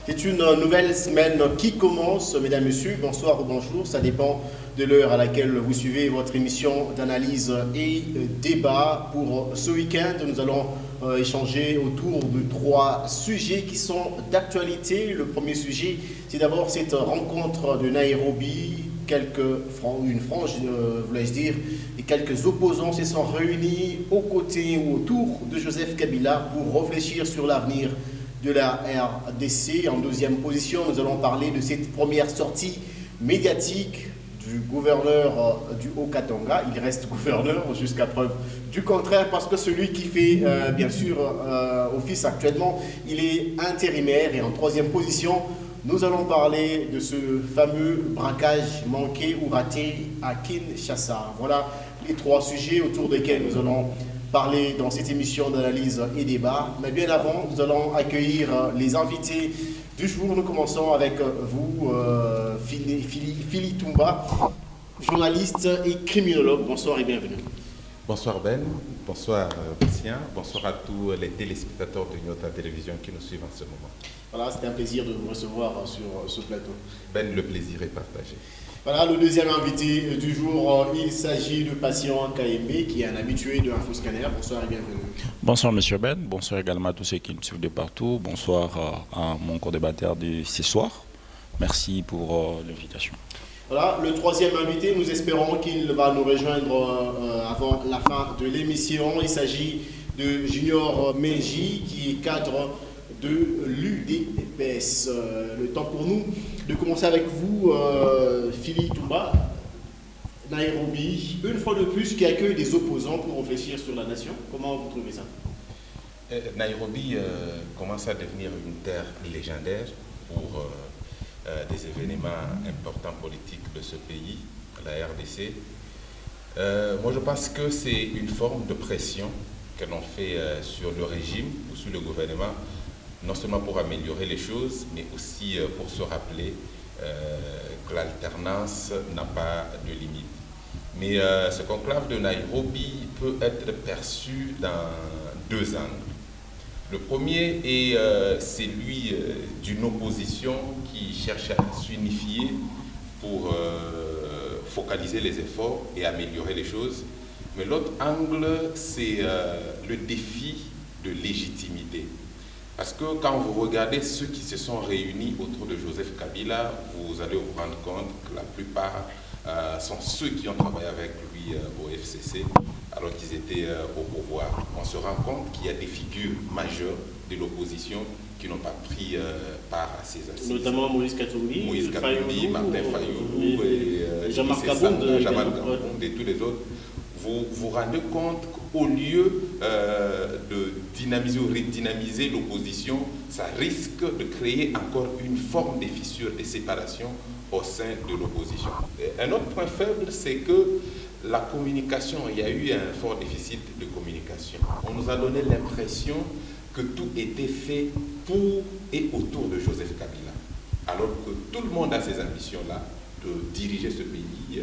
C'est une nouvelle semaine qui commence, mesdames, messieurs. Bonsoir ou bonjour, ça dépend de l'heure à laquelle vous suivez votre émission d'analyse et débat. Pour ce week-end, nous allons échanger autour de 3 sujets qui sont d'actualité. Le premier sujet, c'est d'abord cette rencontre de Nairobi. Une frange, voulais-je dire, et quelques opposants se sont réunis aux côtés ou autour de Joseph Kabila pour réfléchir sur l'avenir de la RDC. En deuxième position, nous allons parler de cette première sortie médiatique du gouverneur du Haut-Katanga. Il reste gouverneur jusqu'à preuve du contraire parce que celui qui fait bien sûr office actuellement, il est intérimaire. Et en troisième position, nous allons parler de ce fameux braquage manqué ou raté à Kinshasa. Voilà les 3 sujets autour desquels nous allons parler dans cette émission d'analyse et débat. Mais bien avant, nous allons accueillir les invités du jour. Nous commençons avec vous, Phili Toumba, journaliste et criminologue. Bonsoir et bienvenue. Bonsoir Ben, bonsoir Bastien, bonsoir à tous les téléspectateurs de notre télévision qui nous suivent en ce moment. Voilà, c'était un plaisir de vous recevoir sur ce plateau. Ben, le plaisir est partagé. Voilà, le deuxième invité du jour, il s'agit de Patient KMB, qui est un habitué de InfoScanner. Bonsoir et bienvenue. Bonsoir Monsieur Ben, bonsoir également à tous ceux qui nous suivent de partout. Bonsoir à mon co-débatteur de ce soir. Merci pour l'invitation. Voilà, le troisième invité, nous espérons qu'il va nous rejoindre avant la fin de l'émission. Il s'agit de Junior Menji, qui est cadre de l'UDPS. Le temps pour nous de commencer avec vous, Phili Toumba, Nairobi, une fois de plus, qui accueille des opposants pour réfléchir sur la nation. Comment vous trouvez ça? Nairobi commence à devenir une terre légendaire pour des événements importants politiques de ce pays, la RDC. Moi, je pense que c'est une forme de pression que l'on fait sur le régime ou sur le gouvernement, non seulement pour améliorer les choses, mais aussi pour se rappeler que l'alternance n'a pas de limite. Mais ce conclave de Nairobi peut être perçu dans 2 angles. Le premier est celui d'une opposition qui cherche à s'unifier pour focaliser les efforts et améliorer les choses. Mais l'autre angle, c'est le défi de légitimité. Parce que quand vous regardez ceux qui se sont réunis autour de Joseph Kabila, vous allez vous rendre compte que la plupart sont ceux qui ont travaillé avec lui au FCC alors qu'ils étaient au pouvoir. On se rend compte qu'il y a des figures majeures de l'opposition qui n'ont pas pris part à ces assises. Notamment Moïse Katumbi, Martin Fayoulou et Jean-Marc Kabound et tous les autres. Vous vous rendez compte qu'au lieu de dynamiser ou redynamiser l'opposition, ça risque de créer encore une forme de fissure, de séparation au sein de l'opposition. Un autre point faible, c'est que la communication, il y a eu un fort déficit de communication. On nous a donné l'impression que tout était fait pour et autour de Joseph Kabila, alors que tout le monde a ces ambitions-là de diriger ce pays,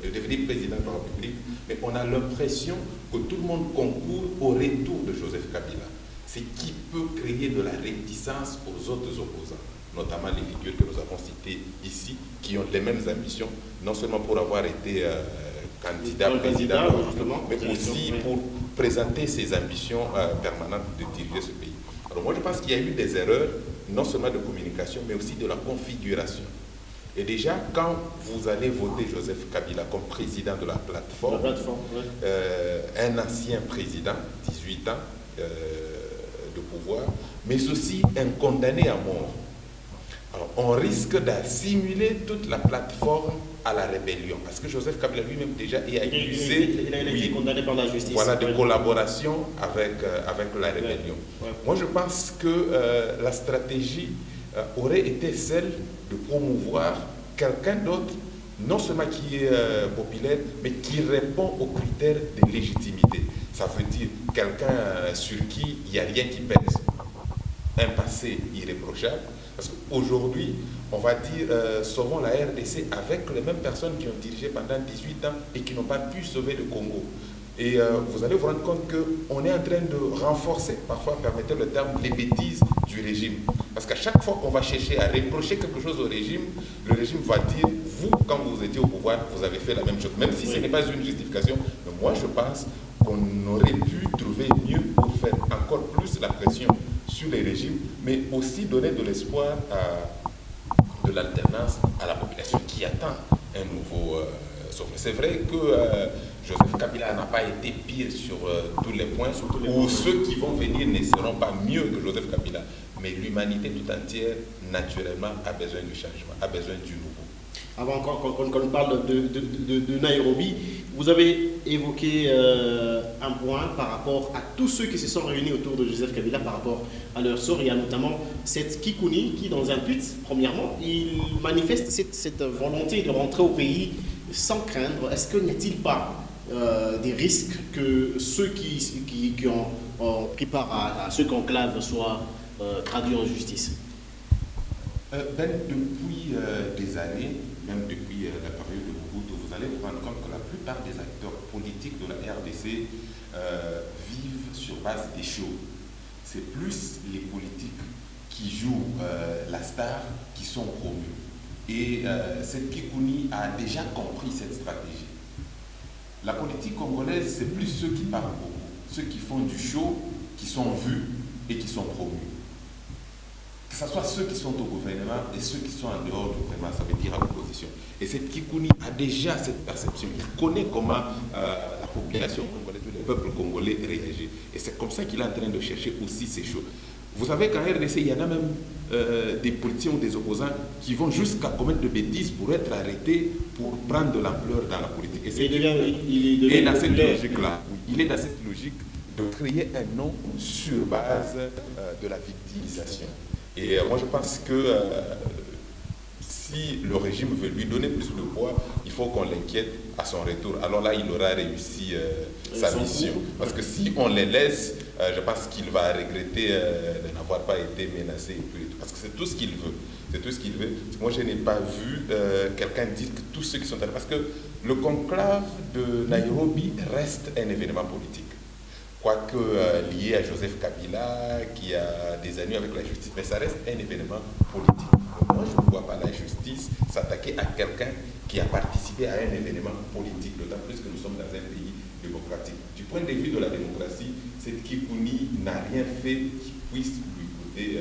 de devenir président de la République, mais on a l'impression que tout le monde concourt au retour de Joseph Kabila, ce qui peut créer de la réticence aux autres opposants, notamment les figures que nous avons citées ici, qui ont les mêmes ambitions, non seulement pour avoir été candidat président, mais aussi pour présenter ses ambitions permanentes de diriger ce pays. Alors moi je pense qu'il y a eu des erreurs, non seulement de communication, mais aussi de la configuration. Et déjà, quand vous allez voter Joseph Kabila comme président de la plateforme, un ancien président, 18 ans de pouvoir, mais aussi un condamné à mort. Alors, on risque d'assimiler toute la plateforme à la rébellion, parce que Joseph Kabila lui-même déjà est accusé il a été condamné par la justice. Voilà, de collaboration avec la rébellion. Moi, je pense que la stratégie aurait été celle de promouvoir quelqu'un d'autre, non seulement qui est populaire, mais qui répond aux critères de légitimité. Ça veut dire quelqu'un sur qui il n'y a rien qui pèse. Un passé irréprochable. Parce qu'aujourd'hui, on va dire, sauvons la RDC avec les mêmes personnes qui ont dirigé pendant 18 ans et qui n'ont pas pu sauver le Congo. Et vous allez vous rendre compte qu'on est en train de renforcer, parfois permettez le terme, les bêtises du régime. Parce qu'à chaque fois qu'on va chercher à reprocher quelque chose au régime, le régime va dire, vous, quand vous étiez au pouvoir, vous avez fait la même chose. Même si ce n'est pas une justification, mais moi je pense qu'on aurait pu trouver mieux pour faire encore plus la pression sur les régimes, mais aussi donner de l'espoir de l'alternance à la population qui attend un nouveau souffle. C'est vrai que Joseph Kabila n'a pas été pire sur tous les points, ou ceux qui vont venir ne seront pas mieux que Joseph Kabila, mais l'humanité tout entière, naturellement, a besoin du changement, a besoin du nouveau. Avant qu'on parle de Nairobi, vous avez évoqué un point par rapport à tous ceux qui se sont réunis autour de Joseph Kabila par rapport à leur sort. Il y a notamment cette Kikouni qui, dans un tweet, premièrement, il manifeste cette volonté de rentrer au pays sans craindre. Est-ce qu'il n'y a-t-il pas des risques que ceux qui ont pris part à ce conclave soient traduits en justice? Depuis des années, même depuis la période de Mobutu, vous allez vous rendre compte que la plupart des acteurs politiques de la RDC vivent sur base des shows. C'est plus les politiques qui jouent la star qui sont promus. Et cette Kikouni a déjà compris cette stratégie. La politique congolaise, c'est plus ceux qui parlent beaucoup, ceux qui font du show, qui sont vus et qui sont promus. Que ce soit ceux qui sont au gouvernement et ceux qui sont en dehors du gouvernement, ça veut dire à l'opposition. Et cette Kikouni a déjà cette perception. Il connaît comment la population congolaise, le peuple congolais réagit. Et c'est comme ça qu'il est en train de chercher aussi ces choses. Vous savez qu'en RDC, il y en a même des politiciens ou des opposants qui vont jusqu'à commettre de bêtises pour être arrêtés, pour prendre de l'ampleur dans la politique. Et il est dans cette logique-là. Il est dans cette logique de créer un nom sur base de la victimisation. Et moi, je pense que si le régime veut lui donner plus de poids, il faut qu'on l'inquiète à son retour. Alors là, il aura réussi sa mission. Parce que si on les laisse, je pense qu'il va regretter de n'avoir pas été menacé. Parce que c'est tout ce qu'il veut. C'est tout ce qu'il veut. Moi, je n'ai pas vu quelqu'un dire que tous ceux qui sont allés... Parce que le conclave de Nairobi reste un événement politique. Quoique lié à Joseph Kabila, qui a des amis avec la justice, mais ça reste un événement politique. Moi, je ne vois pas la justice s'attaquer à quelqu'un qui a participé à un événement politique, d'autant plus que nous sommes dans un pays démocratique. Du point de vue de la démocratie, cette Kikouni n'a rien fait qui puisse lui coûter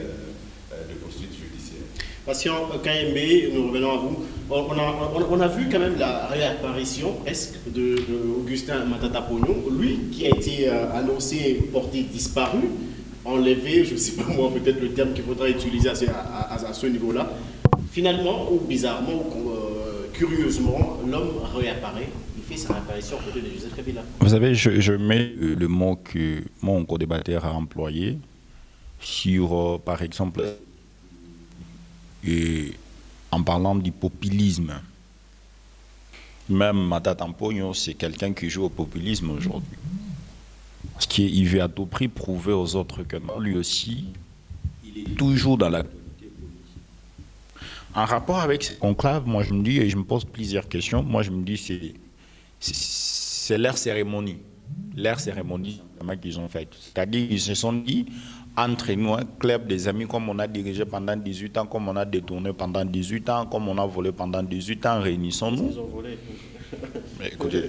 de poursuites judiciaires. Patient KMB, nous revenons à vous. On a vu quand même la réapparition presque de Augustin Matata Pogno, lui qui a été annoncé porté disparu, enlevé, je ne sais pas moi, peut-être le terme qu'il faudra utiliser à ce niveau-là. Finalement, ou bizarrement, ou curieusement, l'homme réapparaît. Il fait sa réapparition aux côtés de Joseph Kabila. Vous savez, je mets le mot que mon co-débatteur a employé sur, par exemple, et en parlant du populisme. Même Matata Pogno, c'est quelqu'un qui joue au populisme aujourd'hui. Parce qu'il veut à tout prix prouver aux autres que non, lui aussi, il est toujours dans la... En rapport avec ce conclave, moi je me dis, et je me pose plusieurs questions, moi je me dis c'est leur cérémonie. Leur cérémonie qu'ils ont faite. C'est-à-dire qu'ils se sont dit, entre nous, un club des amis, comme on a dirigé pendant 18 ans, comme on a détourné pendant 18 ans, comme on a volé pendant 18 ans, réunissons-nous. Ils ont volé. Mais écoutez,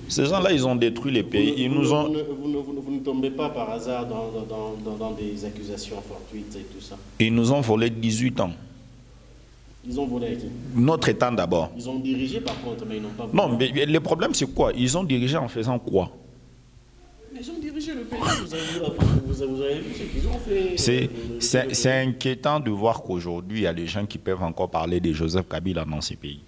ces gens-là, ils ont détruit les pays. Vous ne tombez pas par hasard dans des accusations fortuites et tout ça. Ils nous ont volé 18 ans. Ils ont volé qui? Notre État d'abord. Ils ont dirigé par contre, mais ils n'ont pas volé. Non, mais le problème c'est quoi? Ils ont dirigé en faisant quoi? Ils ont dirigé le pays, vous avez vu ce qu'ils ont fait. C'est inquiétant de voir qu'aujourd'hui, il y a des gens qui peuvent encore parler de Joseph Kabila dans ces pays.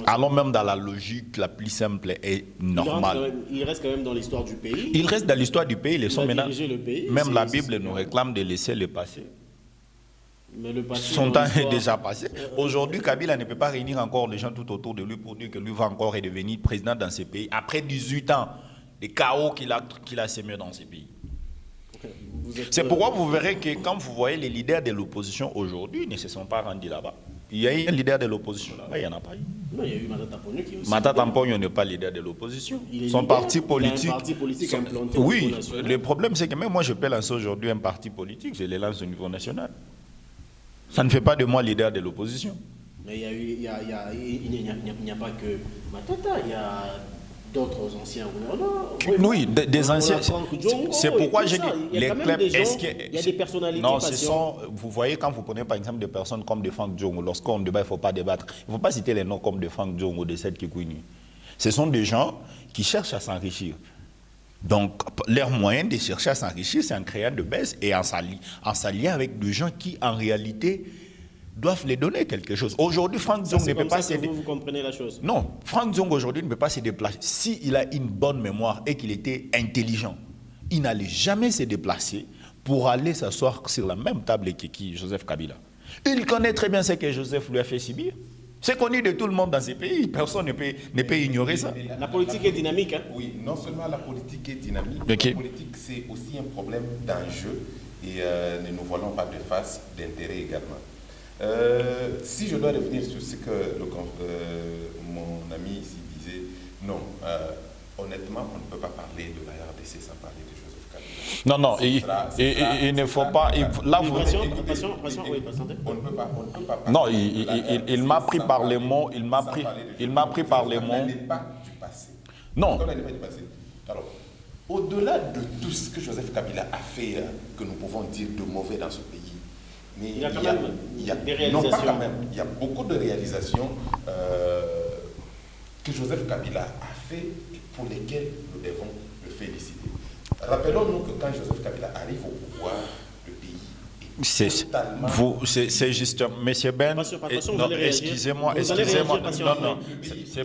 Alors même dans la logique la plus simple et normale. Il reste quand même dans l'histoire du pays. Il reste dans l'histoire du pays. Le pays. Même la Bible nous réclame de laisser le passé. Mais le passé, son temps est déjà passé. Aujourd'hui, Kabila ne peut pas réunir encore les gens tout autour de lui pour dire que lui va encore redevenir président dans ces pays. Après 18 ans, des chaos qu'il a sémés dans ces pays. C'est pourquoi vous verrez que quand vous voyez les leaders de l'opposition aujourd'hui, ils ne se sont pas rendus là-bas. Il y a eu un leader de l'opposition là, il n'y en a pas eu. Non, il y a eu Matata Ponyo qui est aussi. Matata Ponyo n'est pas leader de l'opposition. Son leader, parti politique. Il a un parti politique implanté au oui, niveau national. le problème c'est que même moi je peux lancer aujourd'hui un parti politique, je le lance au niveau national. Ça ne fait pas de moi leader de l'opposition. Mais il n'y a pas que Matata, il y a d'autres anciens gouverneurs. Oui, des anciens. C'est pourquoi j'ai dit les clubs. Il y a des personnalités. Non, vous voyez, quand vous prenez par exemple des personnes comme de Franck Diongo, lorsqu'on débat, il ne faut pas débattre. Il ne faut pas citer les noms comme de Franck Diongo, de Seth Kikouini. Ce sont des gens qui cherchent à s'enrichir. Donc, leur moyen de chercher à s'enrichir, c'est en créant de baisse et en s'alliant avec des gens qui, en réalité, doivent les donner quelque chose. Aujourd'hui, Franck Diongo ne peut pas se déplacer. Vous comprenez la chose. Non, Franck Diongo aujourd'hui ne peut pas se déplacer. S'il a une bonne mémoire et qu'il était intelligent, il n'allait jamais se déplacer pour aller s'asseoir sur la même table que Joseph Kabila. Il connaît très bien ce que Joseph lui a fait subir. C'est connu de tout le monde dans ces pays. Personne ne peut ignorer ça. La politique est dynamique. Hein? Oui, non seulement la politique est dynamique, okay. La politique c'est aussi un problème d'enjeu et ne nous voilons pas de face d'intérêt également. Si je dois revenir sur ce que mon ami ici disait, non, honnêtement, on ne peut pas parler de la RDC sans parler de Joseph Kabila. Non, il ne faut pas. Là, vous. On ne peut pas parler. Non, il m'a pris par les mots. Il m'a pris par les mots. Elle n'est pas du passé. Non. Alors, au-delà de tout ce que Joseph Kabila a fait, que nous pouvons dire de mauvais dans ce pays, mais il y a quand même des réalisations. Non, pas quand même. Il y a beaucoup de réalisations que Joseph Kabila a fait et pour lesquelles nous devons le féliciter. Rappelons-nous que quand Joseph Kabila arrive au pouvoir, le pays est totalement... C'est juste, monsieur Ben, excusez-moi, non, c'est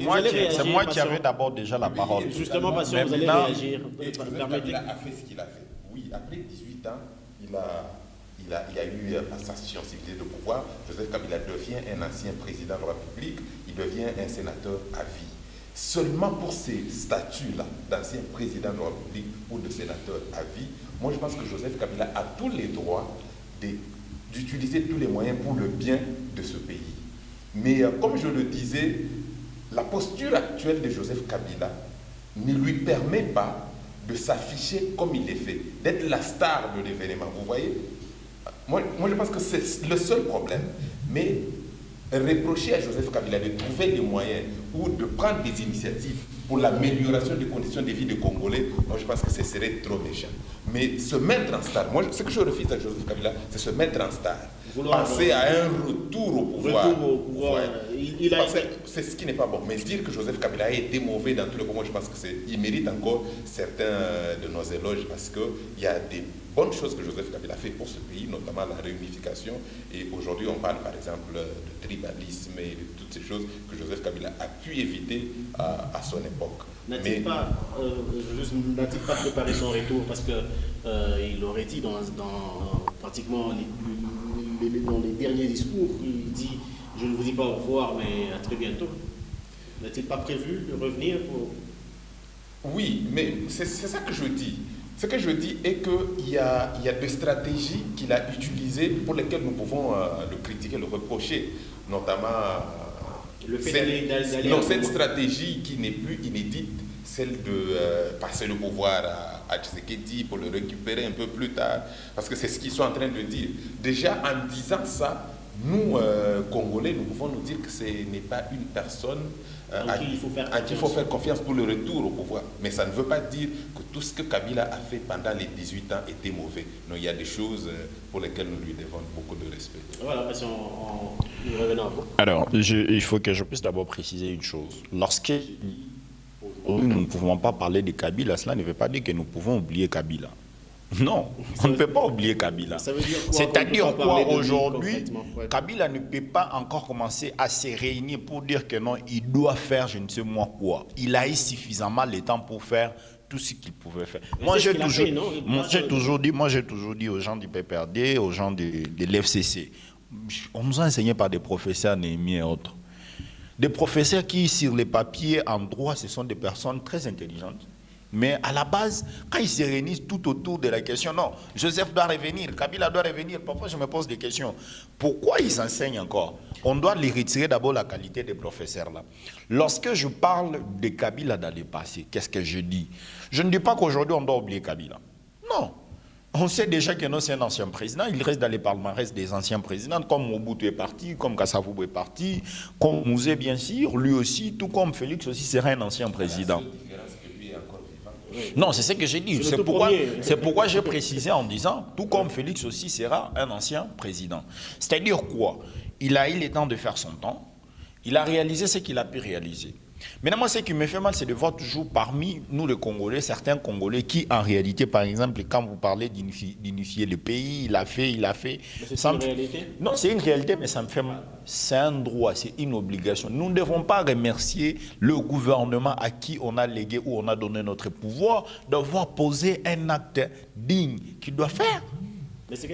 moi qui avais d'abord déjà la parole. Justement, Passion, vous allez réagir. Joseph Kabila a fait ce qu'il a fait. Oui, après 18 ans, il a eu passation civilisée de pouvoir. Joseph Kabila devient un ancien président de la République, il devient un sénateur à vie. Seulement pour ces statuts-là, d'ancien président de la République ou de sénateur à vie, moi je pense que Joseph Kabila a tous les droits d'utiliser tous les moyens pour le bien de ce pays. Mais comme je le disais, la posture actuelle de Joseph Kabila ne lui permet pas de s'afficher comme il est fait, d'être la star de l'événement. Vous voyez, moi je pense que c'est le seul problème. Mais reprocher à Joseph Kabila de trouver les moyens ou de prendre des initiatives pour l'amélioration des conditions de vie des Congolais, moi je pense que ce serait trop méchant. Mais se mettre en star, moi ce que je refuse à Joseph Kabila, c'est se mettre en star. Penser à un retour au pouvoir. C'est ce qui n'est pas bon. Mais dire que Joseph Kabila a été mauvais dans tout le monde, moi je pense qu'il mérite encore certains de nos éloges parce qu'il y a des bonnes choses que Joseph Kabila a fait pour ce pays, notamment la réunification. Et aujourd'hui, on parle par exemple de tribalisme et de toutes ces choses que Joseph Kabila a pu éviter à son époque. N'a-t-il pas préparé son retour parce qu'il aurait dit dans pratiquement dans les derniers discours, il dit « Je ne vous dis pas au revoir, mais à très bientôt ». N'a-t-il pas prévu de revenir pour... Oui, mais c'est ça que je dis. Ce que je dis est qu'il y a des stratégies qu'il a utilisées pour lesquelles nous pouvons le critiquer, le reprocher, notamment le fait d'aller cette stratégie qui n'est plus inédite, celle de passer le pouvoir à Tshisekedi pour le récupérer un peu plus tard, parce que c'est ce qu'ils sont en train de dire. Déjà, en disant ça, nous, Congolais, nous pouvons nous dire que ce n'est pas une personne à qui il faut faire confiance pour le retour au pouvoir. Mais ça ne veut pas dire que tout ce que Kabila a fait pendant les 18 ans était mauvais. Non, il y a des choses pour lesquelles nous lui devons beaucoup de respect. Voilà, parce qu'on revenons à vous. Alors, il faut que je puisse d'abord préciser une chose. Lorsque nous ne pouvons pas parler de Kabila, cela ne veut pas dire que nous pouvons oublier Kabila. Non, on ne peut pas oublier Kabila. C'est-à-dire quoi aujourd'hui, Kabila ne peut pas encore commencer à se réunir pour dire que non, il doit faire je ne sais moi quoi. Il a eu suffisamment le temps pour faire tout ce qu'il pouvait faire. Moi, j'ai toujours dit aux gens du PPRD, aux gens de l'FCC, on nous a enseigné par des professeurs Néhémie et autres. Des professeurs qui, sur les papiers en droit, ce sont des personnes très intelligentes. Mais à la base, quand ils se réunissent tout autour de la question, non, Joseph doit revenir, Kabila doit revenir, parfois je me pose des questions. Pourquoi ils enseignent encore? on doit les retirer d'abord la qualité des professeurs là. Lorsque je parle de Kabila dans le passé, qu'est-ce que je dis? Je ne dis pas qu'aujourd'hui on doit oublier Kabila. Non. On sait déjà que non, c'est un ancien président, il reste dans les palmarès des anciens présidents, comme Mobutu est parti, comme Kasavubu est parti, comme Mouzé bien sûr, lui aussi, tout comme Félix aussi sera un ancien président. Non, c'est ce que j'ai dit. C'est pourquoi j'ai précisé en disant, tout comme Félix aussi sera un ancien président. C'est-à-dire quoi? Il a eu le temps de faire son temps, il a réalisé ce qu'il a pu réaliser. Maintenant, moi, ce qui me fait mal, c'est de voir toujours parmi nous, les Congolais, certains Congolais qui, en réalité, par exemple, quand vous parlez d'unifier le pays, il a fait. C'est une réalité? Non, c'est une réalité, mais ça me fait mal. C'est un droit, c'est une obligation. Nous ne devons pas remercier le gouvernement à qui on a légué ou on a donné notre pouvoir d'avoir posé un acte digne qu'il doit faire. Mais c'est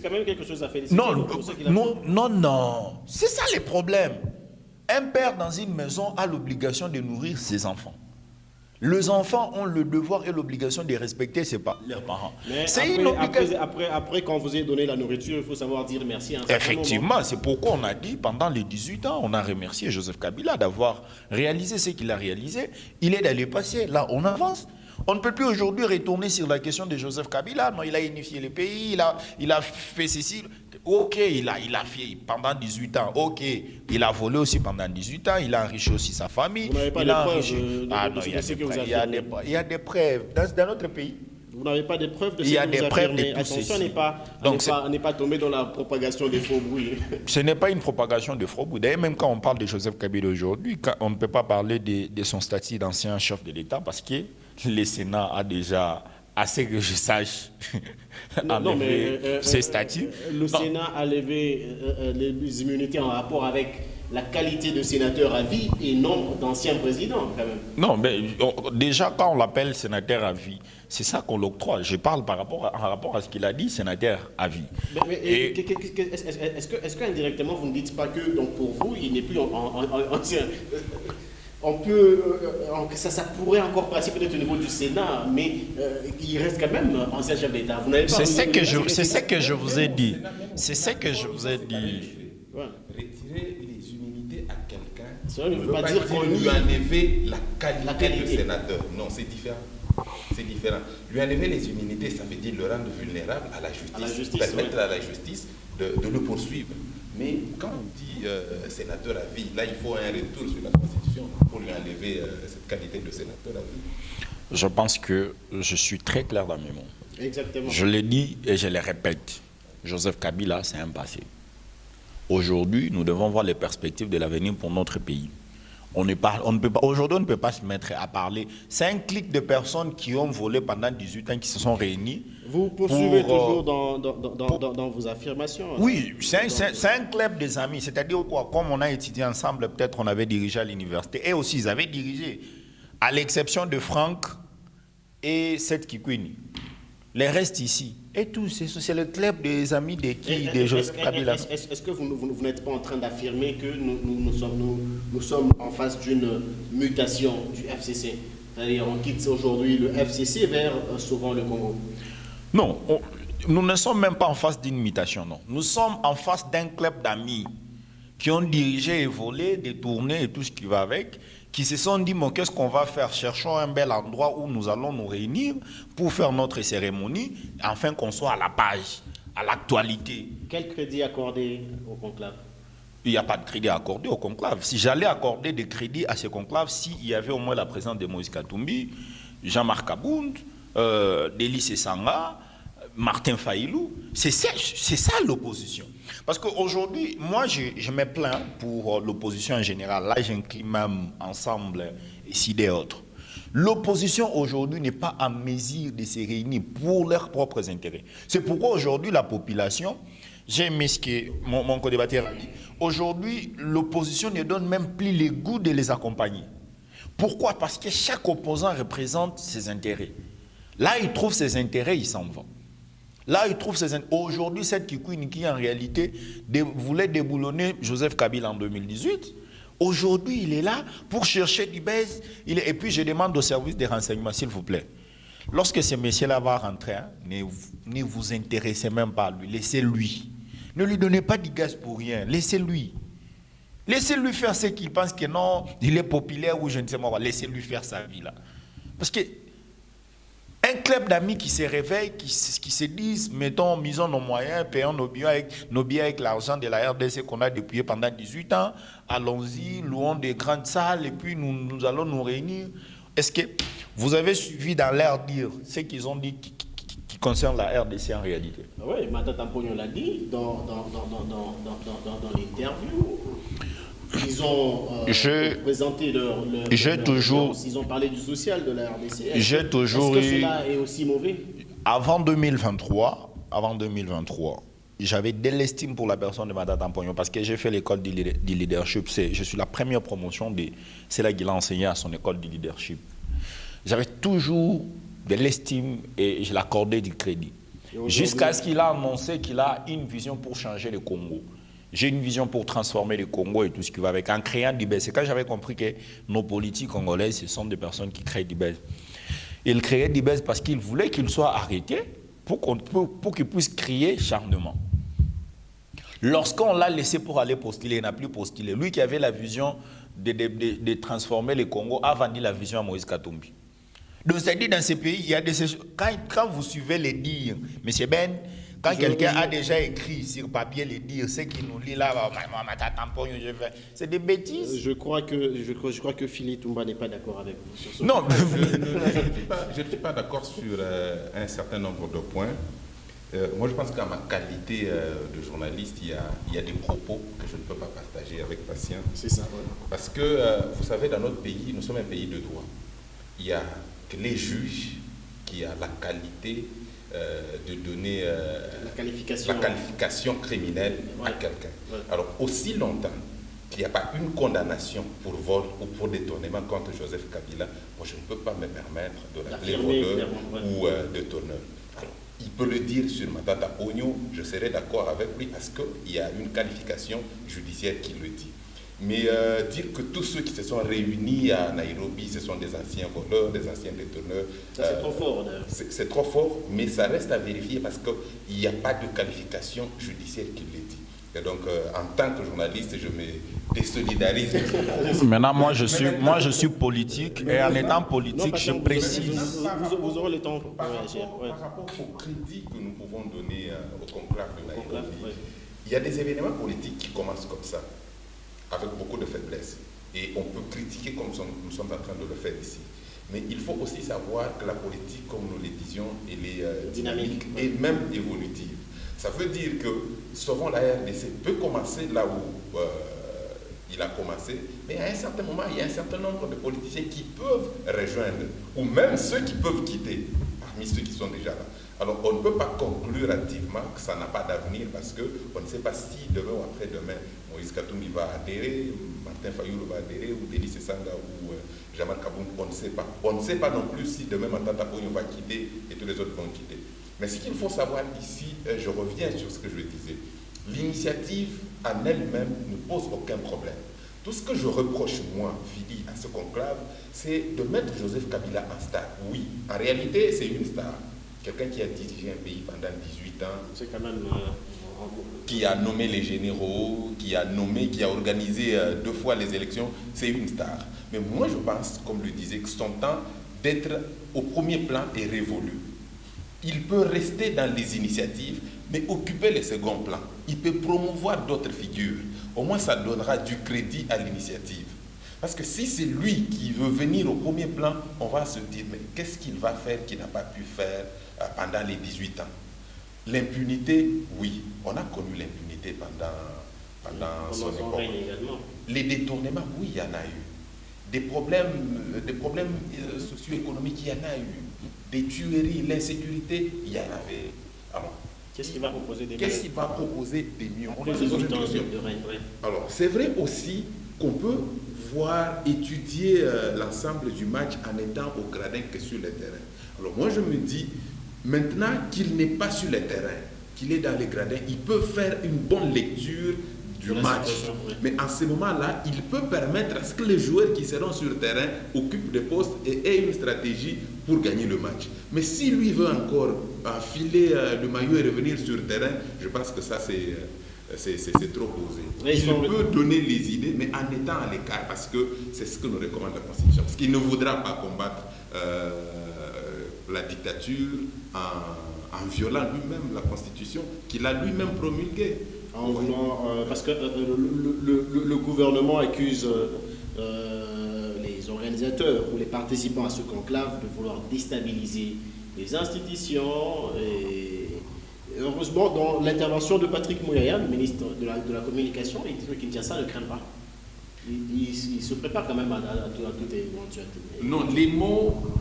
quand même quelque chose à féliciter. Non. C'est ça le problème. Un père dans une maison a l'obligation de nourrir ses enfants. Les enfants ont le devoir et l'obligation de respecter leurs parents. C'est une obligation. Après, quand vous avez donné la nourriture, il faut savoir dire merci. Effectivement, c'est pourquoi on a dit, pendant les 18 ans, on a remercié Joseph Kabila d'avoir réalisé ce qu'il a réalisé. Il est allé passer, là on avance. On ne peut plus aujourd'hui retourner sur la question de Joseph Kabila. Non, il a unifié le pays, il a fait ceci. Ok, il a fait pendant 18 ans. Ok, il a volé aussi pendant 18 ans. Il a enrichi aussi sa famille. Vous n'avez pas de preuves? Il y a des preuves. Dans notre pays. Vous n'avez pas de preuves de ce que vous affirmez? Il y a des preuves de tout ceci. Attention, n'est pas tombé dans la propagation des faux bruits. Ce n'est pas une propagation de faux bruits. D'ailleurs, même quand on parle de Joseph Kabila aujourd'hui, on ne peut pas parler de son statut d'ancien chef de l'État parce que le Sénat a déjà, assez que je sache, enlevé ses statuts. Le Sénat a levé les immunités en rapport avec la qualité de sénateur à vie et non d'ancien président, quand même. Non, mais déjà, quand on l'appelle sénateur à vie, c'est ça qu'on l'octroie. Je parle en rapport à ce qu'il a dit, sénateur à vie. Est-ce qu'indirectement, vous ne dites pas que, donc, pour vous, il n'est plus ancien... On peut, ça pourrait encore passer peut-être au niveau du Sénat, mais il reste quand même ancien chef d'État. C'est ce que je vous ai dit. C'est ce que je vous ai dit. Retirer les immunités à quelqu'un, ça ne veut pas dire qu'on lui enlever la qualité de sénateur. Non, c'est différent. C'est différent. Lui enlever les immunités, ça veut dire le rendre vulnérable à la justice, permettre à la justice de le poursuivre. Mais quand on dit sénateur à vie, là, il faut un retour sur la Constitution pour lui enlever cette qualité de sénateur à vie. Je pense que je suis très clair dans mes mots. Exactement. Je l'ai dit et je le répète. Joseph Kabila, c'est un passé. Aujourd'hui, nous devons voir les perspectives de l'avenir pour notre pays. Aujourd'hui, on ne peut pas se mettre à parler. C'est un clic de personnes qui ont volé pendant 18 ans, qui se sont réunis. Vous poursuivez toujours dans vos affirmations. Oui, c'est un club des amis. C'est-à-dire quoi? Comme on a étudié ensemble, peut-être on avait dirigé à l'université. Et aussi, ils avaient dirigé, à l'exception de Franck et Seth Kikwini. Les restes ici. Et tout, c'est le club des amis de Joseph Kabila. Est-ce que vous n'êtes pas en train d'affirmer que nous sommes en face d'une mutation du FCC? C'est-à-dire on quitte aujourd'hui le FCC vers souvent le Congo? Non, nous ne sommes même pas en face d'une mutation, non. Nous sommes en face d'un club d'amis qui ont dirigé et volé, détourné et tout ce qui va avec, qui se sont dit, bon, qu'est-ce qu'on va faire? Cherchons un bel endroit où nous allons nous réunir pour faire notre cérémonie, afin qu'on soit à la page, à l'actualité. Quel crédit accorder au conclave? Il n'y a pas de crédit accordé au conclave. Si j'allais accorder des crédits à ce conclave, s'il y avait au moins la présence de Moïse Katumbi, Jean-Marc Abound, Délice Sanga, Martin Faïlou, c'est ça l'opposition. Parce qu'aujourd'hui, moi, je me plains pour l'opposition en général. Là, j'incline même ensemble ici des autres. L'opposition aujourd'hui n'est pas en mesure de se réunir pour leurs propres intérêts. C'est pourquoi aujourd'hui, la population, j'ai aimé ce que mon co-débatteur a dit, aujourd'hui, l'opposition ne donne même plus le goût de les accompagner. Pourquoi? Parce que chaque opposant représente ses intérêts. Là, il trouve ses intérêts, il s'en va. Là, il trouve ses intérêts. Aujourd'hui, cette Kikwini qui, en réalité, voulait déboulonner Joseph Kabila en 2018, aujourd'hui, il est là pour chercher du buzz. Et puis, je demande au service des renseignements, s'il vous plaît, lorsque ce monsieur-là va rentrer, ne vous intéressez même pas à lui, laissez-lui. Ne lui donnez pas du gaz pour rien, laissez-lui. Laissez-lui faire ce qu'il pense que non, il est populaire ou je ne sais pas. Laissez-lui faire sa vie là. Parce que un club d'amis qui se réveille, qui se disent, mettons, misons nos moyens, payons nos billets avec l'argent de la RDC qu'on a depuis pendant 18 ans, allons-y, louons des grandes salles et puis nous allons nous réunir. Est-ce que vous avez suivi dans l'air dire ce qu'ils ont dit qui concerne la RDC en réalité? Oui, Matata Pogno l'a dit dans l'interview. Ils ont présenté ils ont parlé du social de la RDC. J'ai toujours Est-ce que cela est aussi mauvais? Avant 2023, j'avais de l'estime pour la personne de Matata Pogno parce que j'ai fait l'école du leadership. Je suis la première promotion c'est là qu'il a enseigné à son école du leadership. J'avais toujours de l'estime et je l'accordais du crédit. Jusqu'à ce qu'il a annoncé qu'il a une vision pour changer le Congo. J'ai une vision pour transformer le Congo et tout ce qui va avec, en créant du BES. C'est quand j'avais compris que nos politiques congolaises, ce sont des personnes qui créent du BES. Ils créaient du BES parce qu'ils voulaient qu'il soit arrêté pour qu'il puisse crier charnement. Lorsqu'on l'a laissé pour aller postuler, il n'a plus postulé. Lui qui avait la vision de transformer le Congo a vendu la vision à Moïse Katumbi. Donc c'est-à-dire dans ces pays, il y a des... Quand vous suivez les dires, M. Ben, quand quelqu'un a déjà écrit sur papier les dires, ce qu'il nous lit là, c'est des bêtises. Je crois que Philippe Toumba n'est pas d'accord avec vous sur ce non, je ne suis pas d'accord sur un certain nombre de points. Moi, je pense qu'à ma qualité de journaliste, il y a des propos que je ne peux pas partager avec patience. C'est ça, ouais. Parce que, vous savez, dans notre pays, nous sommes un pays de droit. Il y a que les juges qui ont la qualité de donner la qualification criminelle à quelqu'un. Ouais. Alors, aussi longtemps qu'il n'y a pas une condamnation pour vol ou pour détournement contre Joseph Kabila, moi, je ne peux pas me permettre de l'appeler voleur ou détourneur. Alors, il peut le dire sur Matata Pogno, je serai d'accord avec lui parce qu'il y a une qualification judiciaire qui le dit. Mais dire que tous ceux qui se sont réunis à Nairobi, ce sont des anciens voleurs, des anciens détourneurs... Ça, c'est trop fort. C'est trop fort, mais ça reste à vérifier parce qu'il n'y a pas de qualification judiciaire qui le dit. Et donc, en tant que journaliste, je me désolidarise. Maintenant, moi, je suis politique et en étant politique, je précise... Vous aurez le temps pour réagir. Par rapport au crédit que nous pouvons donner au conclave de Nairobi, il y a des événements politiques qui commencent comme ça, avec beaucoup de faiblesse. Et on peut critiquer comme nous sommes en train de le faire ici. Mais il faut aussi savoir que la politique, comme nous le disions, elle est dynamique et même évolutive. Ça veut dire que souvent la RDC peut commencer là où il a commencé, mais à un certain moment, il y a un certain nombre de politiciens qui peuvent rejoindre, ou même ceux qui peuvent quitter, parmi ceux qui sont déjà là. Alors, on ne peut pas conclure activement que ça n'a pas d'avenir parce qu'on ne sait pas si demain ou après-demain, Moïse Katumbi va adhérer, Martin Fayulu va adhérer, ou Denis Sesanga, ou Jamal Kaboum, on ne sait pas. On ne sait pas non plus si demain Matata Pogno va quitter et tous les autres vont quitter. Mais ce qu'il faut savoir ici, je reviens sur ce que je disais, l'initiative en elle-même ne pose aucun problème. Tout ce que je reproche, moi, Fidi, à ce conclave, c'est de mettre Joseph Kabila en star. Oui, en réalité, c'est une star. Quelqu'un qui a dirigé un pays pendant 18 ans, c'est quand même, qui a nommé les généraux, qui a organisé 2 fois les élections, c'est une star. Mais moi, je pense, comme le disait, que son temps d'être au premier plan est révolu. Il peut rester dans les initiatives, mais occuper les seconds plans. Il peut promouvoir d'autres figures. Au moins, ça donnera du crédit à l'initiative. Parce que si c'est lui qui veut venir au premier plan, on va se dire, mais qu'est-ce qu'il va faire qu'il n'a pas pu faire pendant les 18 ans? L'impunité, oui, on a connu l'impunité pendant son époque. Les détournements, oui, il y en a eu. Des problèmes socio-économiques, il y en a eu. Des tueries, l'insécurité, il y en avait. Alors, qu'est-ce qu'il va proposer des mieux? Qu'est-ce qu'il va proposer des mieux? Alors, c'est vrai aussi qu'on peut étudier l'ensemble du match en étant au gradin que sur le terrain. Alors moi je me dis, maintenant qu'il n'est pas sur le terrain, qu'il est dans les gradins, il peut faire une bonne lecture du match. Mais en ce moment-là, il peut permettre à ce que les joueurs qui seront sur le terrain occupent des postes et aient une stratégie pour gagner le match. Mais si lui veut encore enfiler le maillot et revenir sur le terrain, je pense que ça c'est trop posé. Il peut donner les idées, mais en étant à l'écart, parce que c'est ce que nous recommande la Constitution. Parce qu'il ne voudra pas combattre la dictature en violant lui-même la Constitution qu'il a lui-même promulguée. Parce que le gouvernement accuse les organisateurs ou les participants à ce conclave de vouloir déstabiliser les institutions. Et heureusement, dans l'intervention de Patrick Mouyaya, le ministre de la Communication, il dit que Kinshasa ne craint pas. Il se prépare quand même à toute éventualité. Non,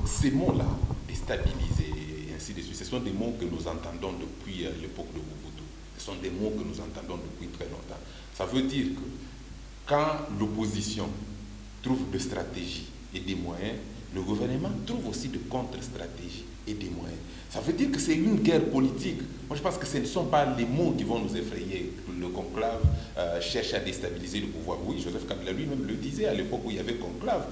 ces mots-là, déstabiliser et ainsi de suite, ce sont des mots que nous entendons depuis l'époque de Mobutu. Ce sont des mots que nous entendons depuis très longtemps. Ça veut dire que quand l'opposition trouve des stratégies et des moyens, le gouvernement trouve aussi de contre-stratégies et des moyens. Ça veut dire que c'est une guerre politique. Moi, je pense que ce ne sont pas les mots qui vont nous effrayer. Le conclave cherche à déstabiliser le pouvoir. Oui, Joseph Kabila lui-même le disait à l'époque où il y avait conclave,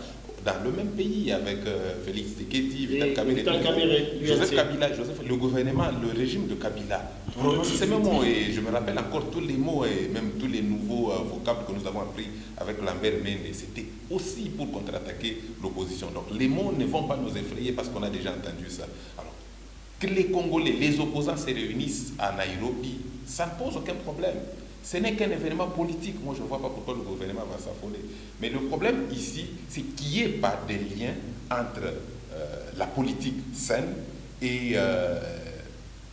dans le même pays, avec Félix Tshisekedi, Vital Kamerhe, Joseph Kabila, le gouvernement, le régime de Kabila, prononce ces mêmes mots. Et je me rappelle encore tous les mots et même tous les nouveaux vocables que nous avons appris avec Lambert Mende. C'était aussi pour contre-attaquer l'opposition. Donc les mots ne vont pas nous effrayer parce qu'on a déjà entendu ça. Alors, que les Congolais, les opposants se réunissent à Nairobi, ça ne pose aucun problème. Ce n'est qu'un événement politique. Moi, je ne vois pas pourquoi le gouvernement va s'affoler. Mais le problème ici, c'est qu'il n'y ait pas de lien entre la politique saine et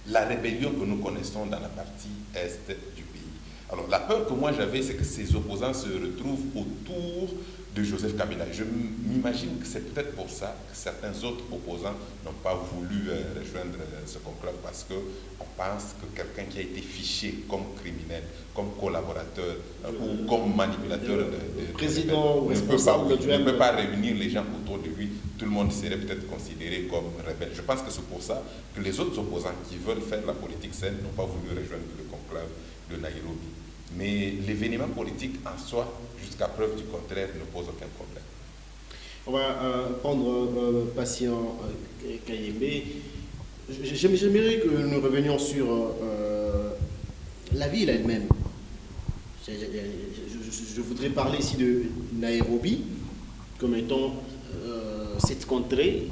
la rébellion que nous connaissons dans la partie est du pays. Alors, la peur que moi j'avais, c'est que ces opposants se retrouvent autour de Joseph Kabila. Je m'imagine que c'est peut-être pour ça que certains autres opposants n'ont pas voulu rejoindre ce conclave, parce qu'on pense que quelqu'un qui a été fiché comme criminel, comme collaborateur ou comme manipulateur de président ne peut pas réunir les gens autour de lui. Tout le monde serait peut-être considéré comme rebelle. Je pense que c'est pour ça que les autres opposants qui veulent faire la politique saine n'ont pas voulu rejoindre le conclave de Nairobi. Mais l'événement politique en soi, jusqu'à preuve du contraire, ne pose aucun problème. On va prendre patient Kayembe. J'aimerais que nous revenions sur la ville elle-même. Je voudrais parler ici de Nairobi comme étant cette contrée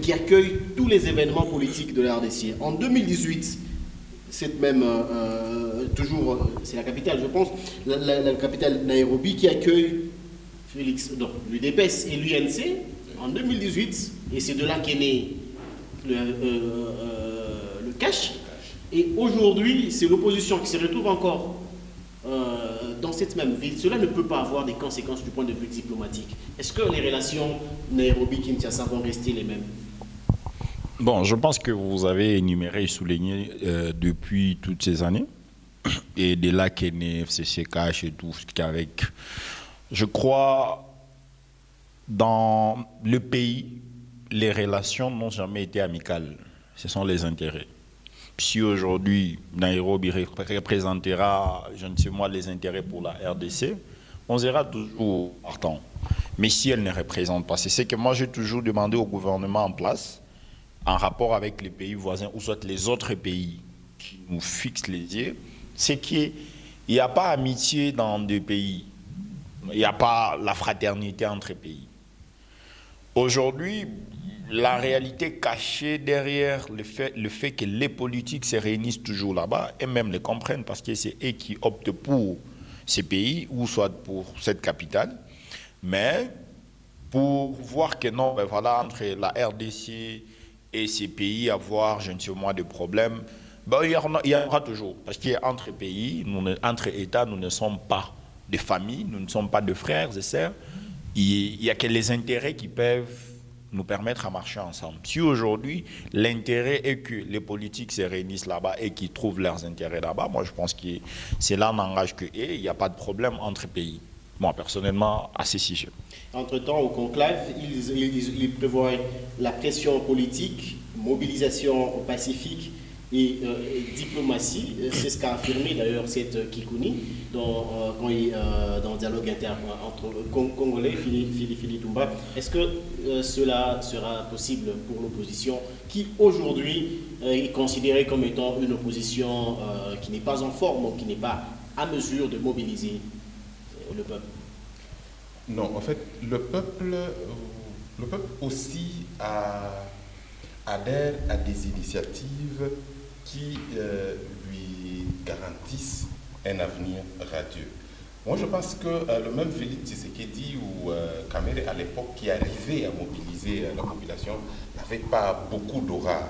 qui accueille tous les événements politiques de la RDC. En 2018, c'est même toujours, c'est la capitale, je pense, la capitale Nairobi qui accueille l'UDPS et l'UNC en 2018, et c'est de là qu'est né le cash. Et aujourd'hui, c'est l'opposition qui se retrouve encore dans cette même ville. Cela ne peut pas avoir des conséquences du point de vue diplomatique. Est-ce que les relations Nairobi-Kinshasa vont rester les mêmes? Bon, je pense que vous avez énuméré et souligné depuis toutes ces années, et de là qu'est né FCCK et tout ce qui est avec. Je crois, dans le pays, les relations n'ont jamais été amicales. Ce sont les intérêts. Si aujourd'hui, Nairobi représentera, je ne sais moi, les intérêts pour la RDC, on sera toujours partant. Mais si elle ne représente pas, c'est ce que moi j'ai toujours demandé au gouvernement en place, en rapport avec les pays voisins, ou soit les autres pays qui nous fixent les yeux, c'est qu'il n'y a pas amitié dans deux pays. Il n'y a pas la fraternité entre pays. Aujourd'hui, la réalité cachée derrière le fait que les politiques se réunissent toujours là-bas, et même les comprennent, parce que c'est eux qui optent pour ces pays, ou soit pour cette capitale, mais pour voir que non, ben voilà, entre la RDC et ces pays avoir, je ne sais moi, des problèmes, ben il y en aura toujours. Parce qu'entre pays, entre États, nous ne sommes pas de famille, nous ne sommes pas de frères et sœurs. Il n'y a que les intérêts qui peuvent nous permettre à marcher ensemble. Si aujourd'hui, l'intérêt est que les politiques se réunissent là-bas et qu'ils trouvent leurs intérêts là-bas, moi je pense que c'est là n'engage que et il n'y a pas de problème entre pays. Moi, personnellement, à ces sujets. Entre-temps, au conclave, ils prévoient la pression politique, mobilisation pacifique et diplomatie. C'est ce qu'a affirmé d'ailleurs cette Kikouni dans le dialogue interne entre Congolais, Fili Toumba. Est-ce que cela sera possible pour l'opposition qui aujourd'hui est considérée comme étant une opposition qui n'est pas en forme ou qui n'est pas à mesure de mobiliser le peuple? Non, en fait, le peuple aussi adhère à des initiatives qui lui garantissent un avenir radieux. Moi, je pense que le même Félix Tshisekedi ou Kamere, à l'époque, qui arrivait à mobiliser la population, n'avait pas beaucoup d'aura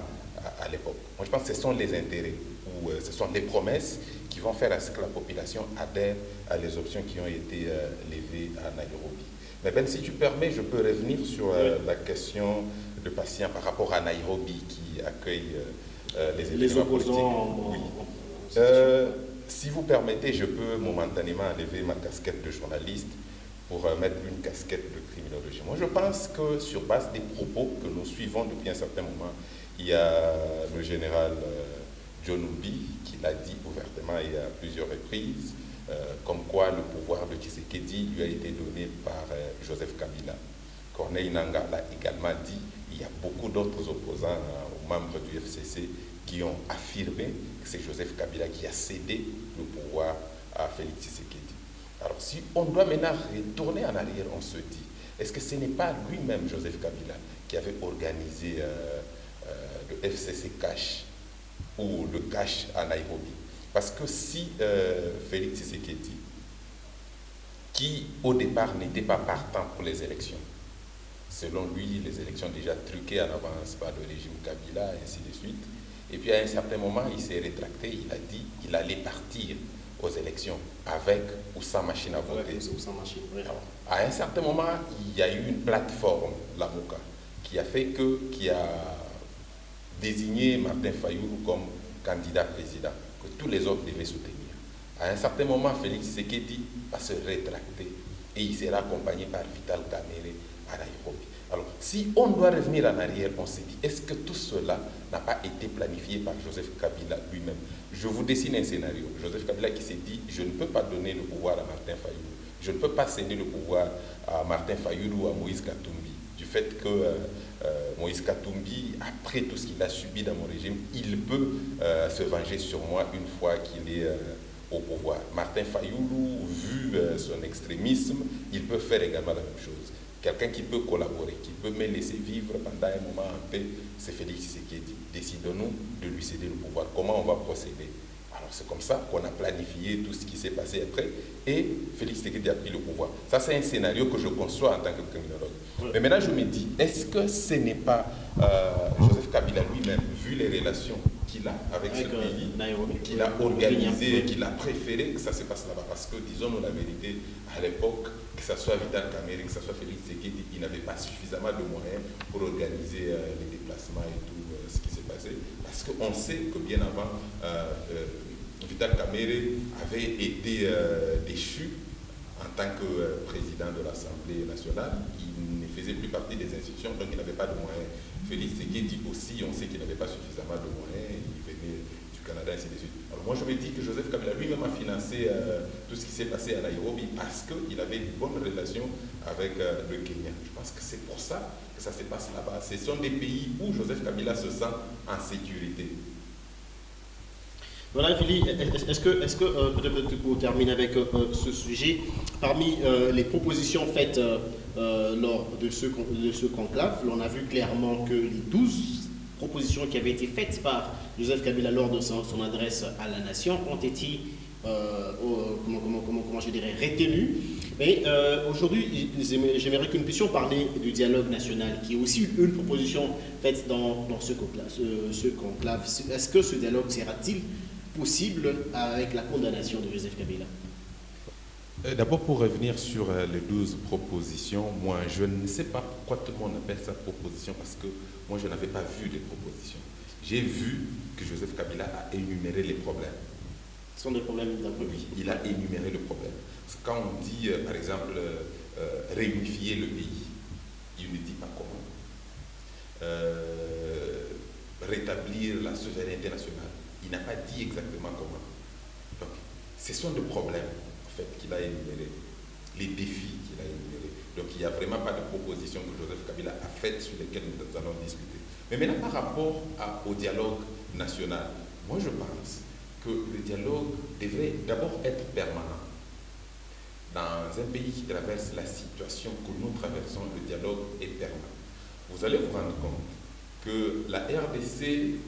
à l'époque. Moi, je pense que ce sont les intérêts ou ce sont les promesses qui vont faire à ce que la population adhère à les options qui ont été levées à Nairobi. Mais Ben, si tu permets, je peux revenir sur la question de patient par rapport à Nairobi qui accueille les opposants. Oui. Si vous permettez, je peux momentanément enlever ma casquette de journaliste pour mettre une casquette de criminologie. Moi, je pense que sur base des propos que nous suivons depuis un certain moment, il y a le général John Numbi qui l'a dit ouvertement et à plusieurs reprises, comme quoi le pouvoir de Tshisekedi lui a été donné par Joseph Kabila. Corneille Nangaa l'a également dit. Il y a beaucoup d'autres opposants aux membres du FCC qui ont affirmé que c'est Joseph Kabila qui a cédé le pouvoir à Félix Tshisekedi. Alors si on doit maintenant retourner en arrière, on se dit, est-ce que ce n'est pas lui-même, Joseph Kabila, qui avait organisé le FCC Cash ou le Cash à Nairobi? Parce que si Félix Tshisekedi, qui au départ n'était pas partant pour les élections, selon lui, les élections déjà truquées en avance par le régime Kabila, et ainsi de suite. Et puis à un certain moment, il s'est rétracté, il a dit qu'il allait partir aux élections avec ou sans machine à voter. Alors, à un certain moment, il y a eu une plateforme, la MOCA, qui a désigné Martin Fayulu comme candidat président, que tous les autres devaient soutenir. À un certain moment, Félix Tshisekedi va se rétracter et il sera accompagné par Vital Kamerhe à Nairobi. Alors, si on doit revenir en arrière, on se dit, est-ce que tout cela n'a pas été planifié par Joseph Kabila lui-même? Je vous dessine un scénario. Joseph Kabila qui s'est dit, je ne peux pas donner le pouvoir à Martin Fayulu. Je ne peux pas céder le pouvoir à Martin Fayulu ou à Moïse Katumbi. Du fait que Moïse Katumbi, après tout ce qu'il a subi dans mon régime, il peut se venger sur moi une fois qu'il est au pouvoir. Martin Fayulu, vu son extrémisme, il peut faire également la même chose. Quelqu'un qui peut collaborer, qui peut me laisser vivre pendant un moment en paix, c'est Félix Tshisekedi. Décidons-nous de lui céder le pouvoir. Comment on va procéder? Alors c'est comme ça qu'on a planifié tout ce qui s'est passé après et Félix Tshisekedi a pris le pouvoir. Ça c'est un scénario que je conçois en tant que criminologue. Mais maintenant je me dis, est-ce que ce n'est pas Joseph Kabila lui-même, vu les relations qu'il a avec ce pays, qu'il a organisé, qu'il a préféré que ça se passe là-bas? Parce que disons-nous la vérité, à l'époque, que ce soit Vital Kamerhe, que ce soit Félix Tshisekedi, il n'avait pas suffisamment de moyens pour organiser les déplacements et tout ce qui s'est passé. Parce qu'on sait que bien avant, Vital Kamerhe avait été déchu en tant que président de l'Assemblée nationale. Il ne faisait plus partie des institutions, donc il n'avait pas de moyens. Félix Tshisekedi aussi, on sait qu'il n'avait pas suffisamment de moyens, il venait du Canada, ainsi de suite. Alors moi je me dis que Joseph Kabila lui-même a financé tout ce qui s'est passé à Nairobi parce qu'il avait une bonne relation avec le Kenya. Je pense que c'est pour ça que ça se passe là-bas. Ce sont des pays où Joseph Kabila se sent en sécurité. Voilà, Philly, est-ce que peut-être pour terminer avec ce sujet, parmi les propositions faites lors de ce conclave, on a vu clairement que les 12 propositions qui avaient été faites par Joseph Kabila lors de son adresse à la nation ont été comment je dirais, retenues. Mais aujourd'hui, j'aimerais que nous puissions parler du dialogue national, qui est aussi une proposition faite dans ce conclave. Est-ce que ce dialogue sera-t-il possible avec la condamnation de Joseph Kabila? D'abord, pour revenir sur les 12 propositions, moi, je ne sais pas pourquoi tout le monde appelle ça proposition, parce que moi, je n'avais pas vu les propositions. J'ai vu que Joseph Kabila a énuméré les problèmes. Ce sont des problèmes d'après lui. Il a énuméré le problème. Parce que quand on dit, par exemple, réunifier le pays, il ne dit pas comment. rétablir la souveraineté nationale. Il n'a pas dit exactement comment. Donc, ce sont des problèmes en fait, qu'il a énumérés, les défis qu'il a énumérés. Donc, il n'y a vraiment pas de proposition que Joseph Kabila a faite sur lesquelles nous allons discuter. Mais maintenant, par rapport au dialogue national, moi je pense que le dialogue devrait d'abord être permanent. Dans un pays qui traverse la situation que nous traversons, le dialogue est permanent. Vous allez vous rendre compte que la RDC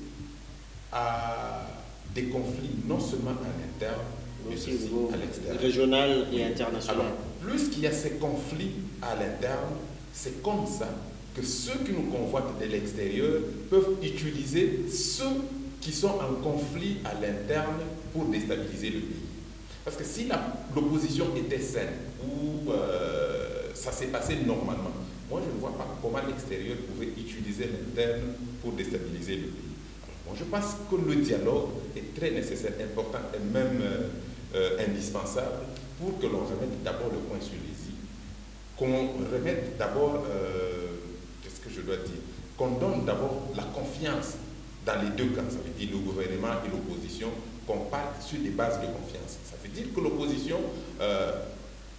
a des conflits non seulement à l'interne, mais aussi à l'extérieur. Régional et international. Alors, plus qu'il y a ces conflits à l'interne, c'est comme ça que ceux qui nous convoitent de l'extérieur peuvent utiliser ceux qui sont en conflit à l'interne pour déstabiliser le pays. Parce que si l'opposition était saine, ou ça s'est passé normalement, moi je ne vois pas comment l'extérieur pouvait utiliser l'interne pour déstabiliser le pays. Alors, moi je pense que le dialogue est très nécessaire, important et même indispensable pour que l'on remette d'abord le point sur les i, qu'on remette d'abord, qu'est-ce que je dois dire, qu'on donne d'abord la confiance dans les deux camps, ça veut dire le gouvernement et l'opposition, qu'on parte sur des bases de confiance. Ça veut dire que l'opposition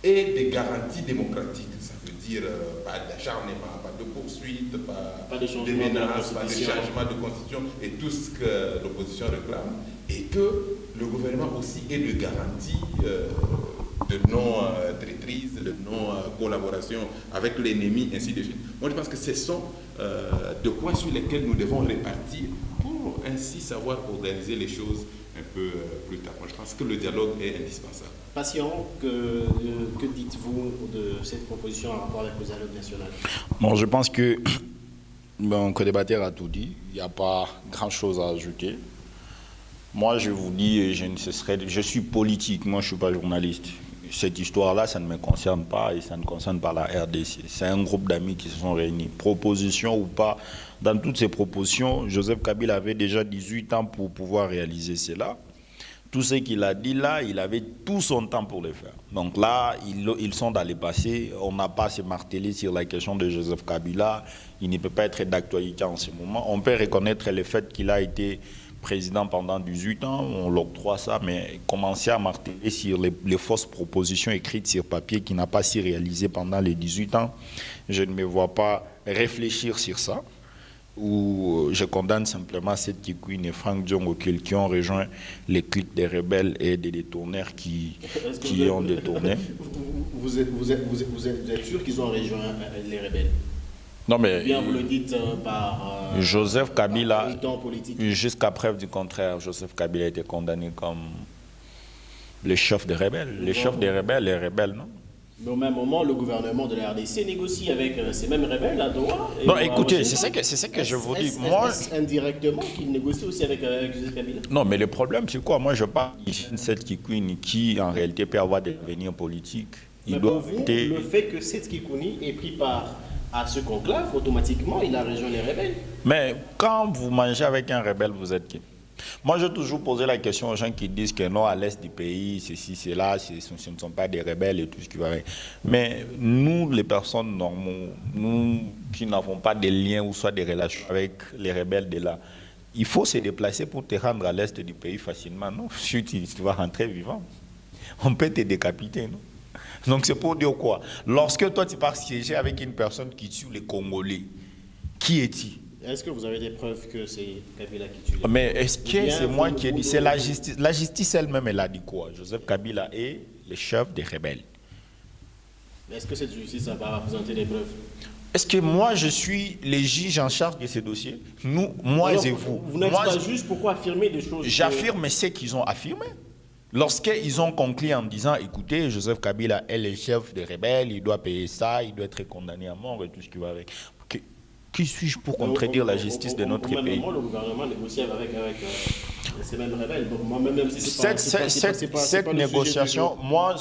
ait des garanties démocratiques. Ça veut dire pas d'acharnement, pas de poursuite, pas de menaces, pas de changement de constitution et tout ce que l'opposition réclame. Et que le gouvernement aussi ait des garanties de non-traîtrise, de non-collaboration avec l'ennemi, ainsi de suite. Moi, je pense que ce sont des points sur lesquels nous devons répartir pour ainsi savoir organiser les choses un peu plus tard. Moi, je pense que le dialogue est indispensable. Patient, que dites-vous de cette proposition en rapport avec le dialogue national? Bon, je pense que mon co-débatteur a tout dit. Il n'y a pas grand-chose à ajouter. Moi, je vous dis, je suis politique, moi je ne suis pas journaliste. Cette histoire-là, ça ne me concerne pas et ça ne concerne pas la RDC. C'est un groupe d'amis qui se sont réunis. Proposition ou pas, dans toutes ces propositions, Joseph Kabila avait déjà 18 ans pour pouvoir réaliser cela. Tout ce qu'il a dit là, il avait tout son temps pour le faire. Donc là, ils sont dans le passé. On n'a pas à se marteler sur la question de Joseph Kabila. Il ne peut pas être d'actualité en ce moment. On peut reconnaître le fait qu'il a été président pendant 18 ans, on l'octroie ça, mais commencer à marteler sur les fausses propositions écrites sur papier qui n'a pas si réalisé pendant les 18 ans, je ne me vois pas réfléchir sur ça. Ou je condamne simplement cette Queen et Frank Diongo-Okil qui ont rejoint les clics des rebelles et des détourneurs qui ont détourné. Vous êtes sûr qu'ils ont rejoint les rebelles? Non, mais bien vous le dites par Joseph Kabila, jusqu'à preuve du contraire, Joseph Kabila a été condamné comme le chef des rebelles. Les chefs des rebelles, les rebelles, non? Mais au même moment, le gouvernement de la RDC négocie avec ces mêmes rebelles à Doha. Non, écoutez, c'est ce que je vous dis. Moi, indirectement, qu'il négocie aussi avec Joseph Kabila. Non, mais le problème, c'est quoi? Moi, je parle de cette Kikouni qui, en réalité, peut avoir des devenirs politiques. Mais pour vous, le fait que cette Kikouni ait pris part à ce conclave, automatiquement, il a rejoint les rebelles. Mais quand vous mangez avec un rebelle, vous êtes qui? Moi, j'ai toujours posé la question aux gens qui disent que non, à l'est du pays, ceci, cela, ce ne sont pas des rebelles et tout ce qui va avec. Mais nous, les personnes normaux, nous qui n'avons pas de liens ou soit des relations avec les rebelles de là, il faut se déplacer pour te rendre à l'est du pays facilement, non? Si tu vas rentrer vivant, on peut te décapiter, non? Donc c'est pour dire quoi? Lorsque toi tu pars siéger avec une personne qui tue les Congolais, qui est-il? Est-ce que vous avez des preuves que c'est Kabila qui tue les Mais est-ce que c'est moi qui ai dit? C'est la justice. La justice elle-même, elle a dit quoi? Joseph Kabila est le chef des rebelles. Est-ce que cette justice va présenter des preuves? Est-ce que moi je suis le juge en charge de ces dossiers? Nous, moi et vous. Vous n'êtes pas juste pourquoi affirmer des choses? J'affirme ce qu'ils ont affirmé. Lorsqu'ils ont conclu en disant, écoutez, Joseph Kabila est le chef des rebelles, il doit payer ça, il doit être condamné à mort et tout ce qui va avec. Qui suis-je pour contredire la justice de notre pays? Le gouvernement négocie avec ces mêmes rebelles. Donc moi, même si cette négociation, moi,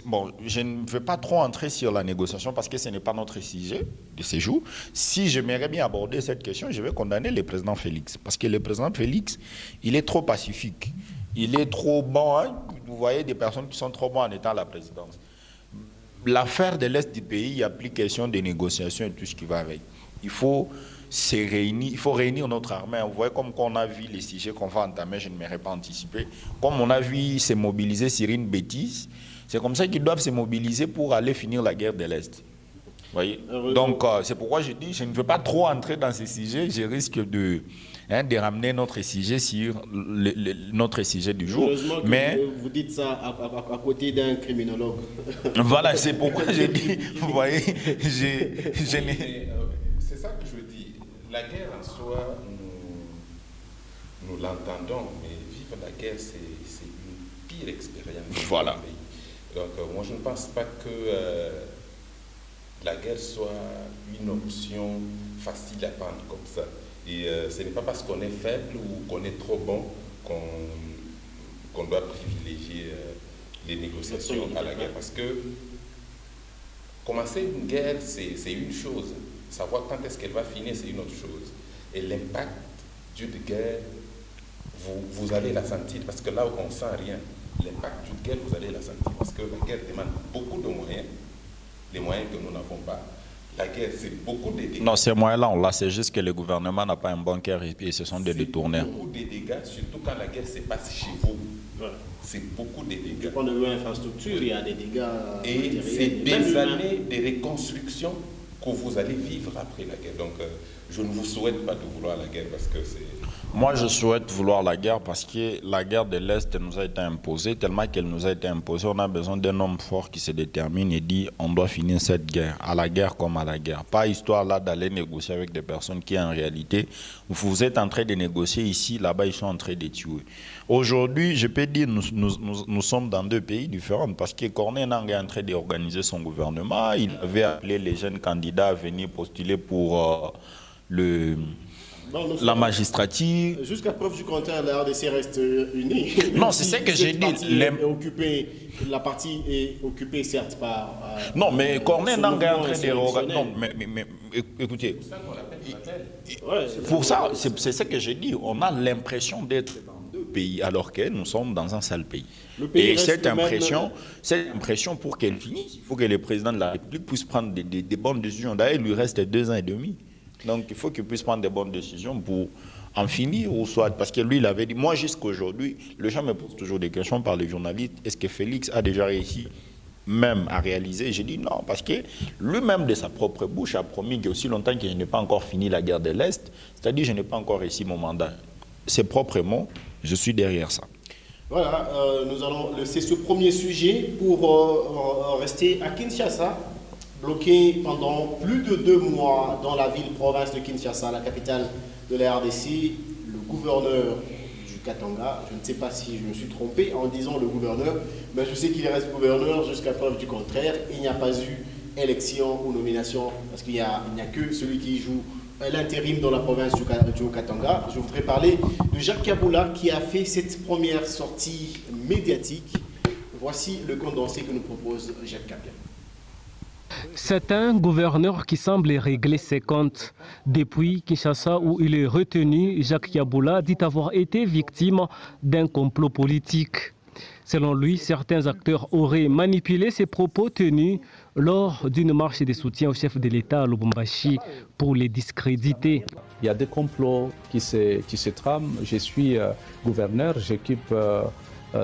bon, je ne veux pas trop entrer sur la négociation parce que ce n'est pas notre sujet de séjour. Si j'aimerais bien aborder cette question, je vais condamner le président Félix. Parce que le président Félix, il est trop pacifique. Il est trop bon. Hein? Vous voyez des personnes qui sont trop bonnes en étant à la présidence. L'affaire de l'Est du pays, il n'y a plus question de négociation et tout ce qui va avec. Il faut il faut réunir notre armée. Vous voyez, comme on a vu les sujets qu'on va entamer, je ne m'aurais pas anticipé. Comme on a vu se mobiliser sur une bêtise, c'est comme ça qu'ils doivent se mobiliser pour aller finir la guerre de l'Est. Voyez. Donc, c'est pourquoi je dis, je ne veux pas trop entrer dans ces sujets, je risque de ramener notre sujet sur notre sujet du jour. Heureusement que vous dites ça à côté d'un criminologue. Voilà, c'est pourquoi je dis, vous voyez, c'est ça que je dis. La guerre en soi, nous l'entendons, mais vivre la guerre, c'est une pire expérience. Voilà. Donc, moi, je ne pense pas que la guerre soit une option facile à prendre comme ça. Et ce n'est pas parce qu'on est faible ou qu'on est trop bon qu'on doit privilégier les négociations à la guerre. Parce que commencer une guerre, c'est une chose. Savoir quand est-ce qu'elle va finir, c'est une autre chose. Et l'impact d'une guerre, vous allez la sentir. Parce que là où on ne sent rien, l'impact d'une guerre, vous allez la sentir. Parce que la guerre demande beaucoup de moyens. Les moyens que nous n'avons pas. La guerre, c'est beaucoup de dégâts. Non, ces moyens-là, on l'a, c'est juste que le gouvernement n'a pas un bon cœur et ce sont des détournés. C'est beaucoup de dégâts, surtout quand la guerre se passe chez vous. Ouais. C'est beaucoup de dégâts. Du point de vue infrastructure, il y a des dégâts. Et c'est des années de reconstruction que vous allez vivre après la guerre. Donc, je ne vous souhaite pas de vouloir la guerre parce que c'est... Moi, je souhaite vouloir la guerre parce que la guerre de l'Est nous a été imposée. Tellement qu'elle nous a été imposée, on a besoin d'un homme fort qui se détermine et dit on doit finir cette guerre, à la guerre comme à la guerre. Pas histoire là d'aller négocier avec des personnes qui en réalité, vous êtes en train de négocier ici, là-bas ils sont en train de tuer. Aujourd'hui, je peux dire nous sommes dans deux pays différents parce que Corneille Nangaa est en train d'organiser son gouvernement. Il avait appelé les jeunes candidats à venir postuler pour la magistrature. Jusqu'à preuve du contraire, la RDC reste unie. Non, c'est ce que j'ai dit. La partie est occupée, certes, par... non, mais Corneille Nangaa est en train de... Non, mais écoutez, pour ça, c'est ce que j'ai dit. On a l'impression d'être dans deux pays, alors que nous sommes dans un seul pays. Et cette impression, pour qu'elle finisse, il faut que le président de la République puisse prendre des bonnes décisions. D'ailleurs, il lui reste 2 ans et demi. Donc, il faut qu'il puisse prendre des bonnes décisions pour en finir ou soit... Parce que lui, il avait dit... Moi, jusqu'à aujourd'hui, les gens me posent toujours des questions par les journalistes. Est-ce que Félix a déjà réussi même à réaliser? J'ai dit non, parce que lui-même, de sa propre bouche, a promis qu'il y a aussi longtemps que je n'ai pas encore fini la guerre de l'Est. C'est-à-dire, je n'ai pas encore réussi mon mandat. Ses propres mots, je suis derrière ça. Voilà, nous allons laisser ce premier sujet pour rester à Kinshasa. Bloqué pendant plus de 2 mois dans la ville-province de Kinshasa, la capitale de la RDC, le gouverneur du Katanga, je ne sais pas si je me suis trompé en disant le gouverneur, mais je sais qu'il reste gouverneur jusqu'à preuve du contraire. Il n'y a pas eu élection ou nomination parce qu'il n'y a que celui qui joue l'intérim dans la province du Katanga. Je voudrais parler de Jacques Kaboula qui a fait cette première sortie médiatique. Voici le condensé que nous propose Jacques Kaboula. C'est un gouverneur qui semble régler ses comptes. Depuis Kinshasa où il est retenu, Jacques Kaboula dit avoir été victime d'un complot politique. Selon lui, certains acteurs auraient manipulé ses propos tenus lors d'une marche de soutien au chef de l'État à Lubumbashi pour les discréditer. Il y a des complots qui se trament. Je suis gouverneur, j'occupe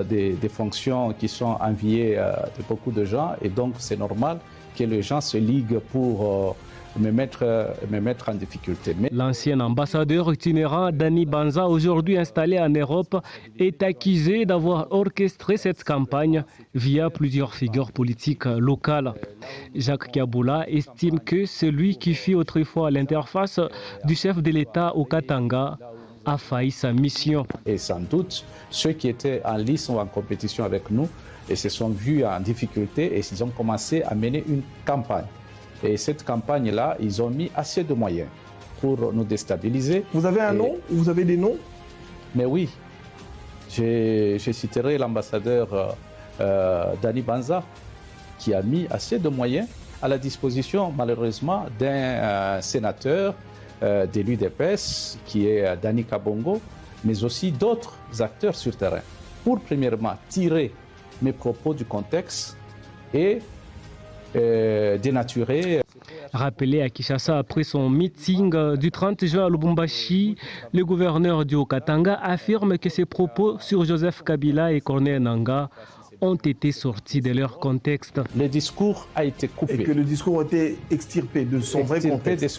des fonctions qui sont enviées de beaucoup de gens et donc c'est normal que les gens se liguent pour me mettre en difficulté. L'ancien ambassadeur itinérant Dani Banza, aujourd'hui installé en Europe, est accusé d'avoir orchestré cette campagne via plusieurs figures politiques locales. Jacques Kaboula estime que celui qui fut autrefois l'interface du chef de l'État au Katanga a failli sa mission. Et sans doute, ceux qui étaient en lice ou en compétition avec nous et se sont vus en difficulté et ils ont commencé à mener une campagne. Et cette campagne-là, ils ont mis assez de moyens pour nous déstabiliser. Vous avez un nom? Vous avez des noms? Mais oui. Je citerai l'ambassadeur Dani Banza, qui a mis assez de moyens à la disposition, malheureusement, d'un sénateur de l'UDPS, qui est Dani Kabongo, mais aussi d'autres acteurs sur terrain, pour premièrement tirer mes propos du contexte et dénaturer. Rappelé à Kinshasa après son meeting du 30 juin à Lubumbashi, le gouverneur du Haut-Katanga affirme que ses propos sur Joseph Kabila et Corneille Nangaa ont été sortis de leur contexte. Le discours a été coupé. Et que le discours a été extirpé de son vrai contexte.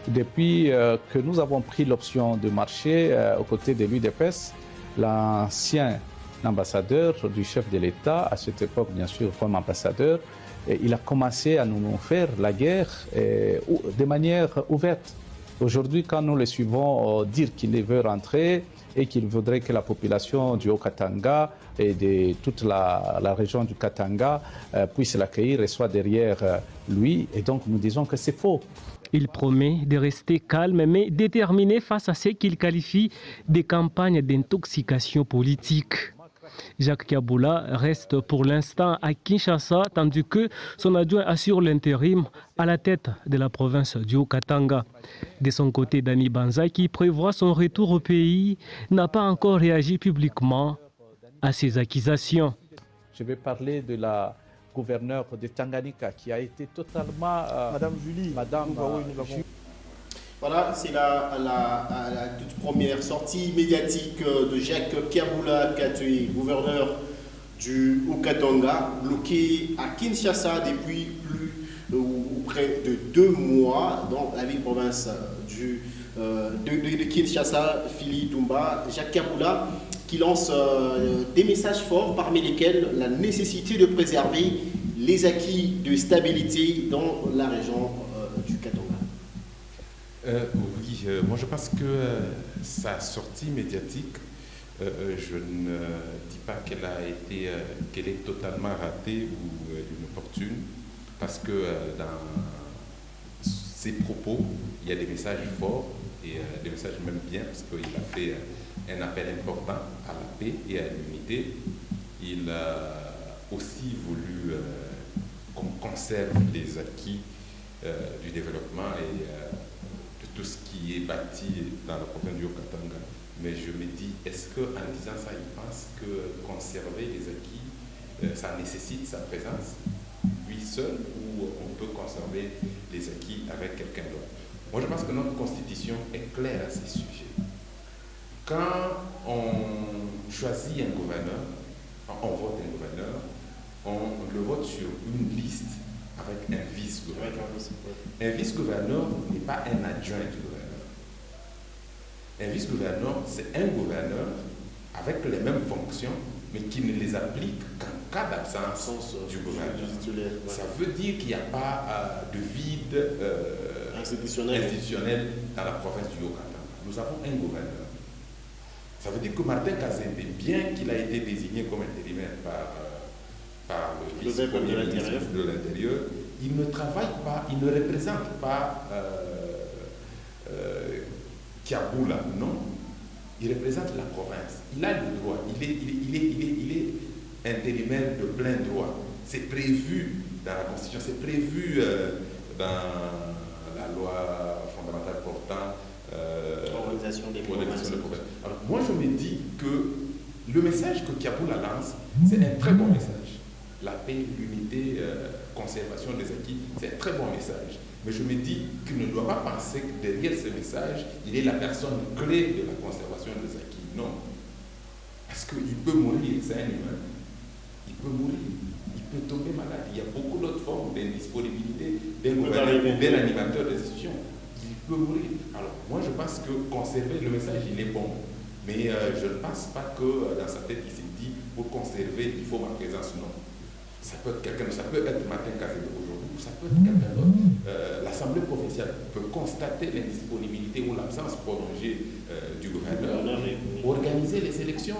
Depuis que nous avons pris l'option de marcher aux côtés de l'UDPS, l'ancien ambassadeur du chef de l'État, à cette époque bien sûr comme ambassadeur, il a commencé à nous faire la guerre de manière ouverte. Aujourd'hui, quand nous le suivons dire qu'il veut rentrer et qu'il voudrait que la population du Haut-Katanga et de toute la région du Katanga puisse l'accueillir et soit derrière lui, et donc nous disons que c'est faux. Il promet de rester calme mais déterminé face à ce qu'il qualifie de campagne d'intoxication politique. Jacques Kabila reste pour l'instant à Kinshasa, tandis que son adjoint assure l'intérim à la tête de la province du Haut-Katanga. De son côté, Dani Banza, qui prévoit son retour au pays, n'a pas encore réagi publiquement à ces accusations. Je vais parler de la gouverneure de Tanganyika qui a été totalement... Madame Julie. Voilà, c'est la toute première sortie médiatique de Jacques Kabila Katumbi, gouverneur du Haut-Katanga, bloqué à Kinshasa depuis près de 2 mois dans la ville-province de Kinshasa, Fili Toumba. Jacques Kabila qui lance des messages forts, parmi lesquels la nécessité de préserver les acquis de stabilité dans la région du Katanga. Oui, moi je pense que sa sortie médiatique, je ne dis pas qu'elle est totalement ratée ou inopportune, parce que dans ses propos, il y a des messages forts et des messages même bien, parce qu'il a fait un appel important à la paix et à l'unité. Il a aussi voulu qu'on conserve les acquis du développement et tout ce qui est bâti dans la province du Haut-Katanga. Mais je me dis, est-ce qu'en disant ça, il pense que conserver les acquis, ça nécessite sa présence, lui seul, ou on peut conserver les acquis avec quelqu'un d'autre? Moi, je pense que notre constitution est claire à ces sujets. Quand on choisit un gouverneur, on vote un gouverneur, on le vote sur une liste avec un vice-gouverneur. Un vice-gouverneur n'est pas un adjoint du gouverneur. Un vice-gouverneur, c'est un gouverneur avec les mêmes fonctions, mais qui ne les applique qu'en cas d'absence du gouverneur. Ça veut dire qu'il n'y a pas de vide institutionnel dans la province du Haut-Katanga. Nous avons un gouverneur. Ça veut dire que Martin Kazembe, bien qu'il a été désigné comme intérimaire par le vice-premier ministre de l'Intérieur, il ne travaille pas, il ne représente pas Kabila, non. Il représente la province. Il a le droit. Il est intérimaire de plein droit. C'est prévu dans la Constitution, c'est prévu dans la loi fondamentale portant l'organisation des provinces. Alors, moi, je me dis que le message que Kabila lance, c'est un très bon message. La paix, l'unité, conservation des acquis, c'est un très bon message. Mais je me dis qu'il ne doit pas penser que derrière ce message, il est la personne clé de la conservation des acquis. Non. Parce qu'il peut mourir, c'est un humain. Il peut mourir, il peut tomber malade. Il y a beaucoup d'autres formes d'indisponibilité d'un gouverneur, d'un animateur des institutions. Il peut mourir. Alors, moi, je pense que conserver le message, il est bon. Mais je ne pense pas que dans sa tête, il s'est dit, pour conserver, il faut ma présence. Non. Ça peut être quelqu'un, ça peut être Martin Kazembe aujourd'hui, ça peut être quelqu'un d'autre. L'Assemblée provinciale peut constater l'indisponibilité ou l'absence prolongée du gouverneur, organiser les élections,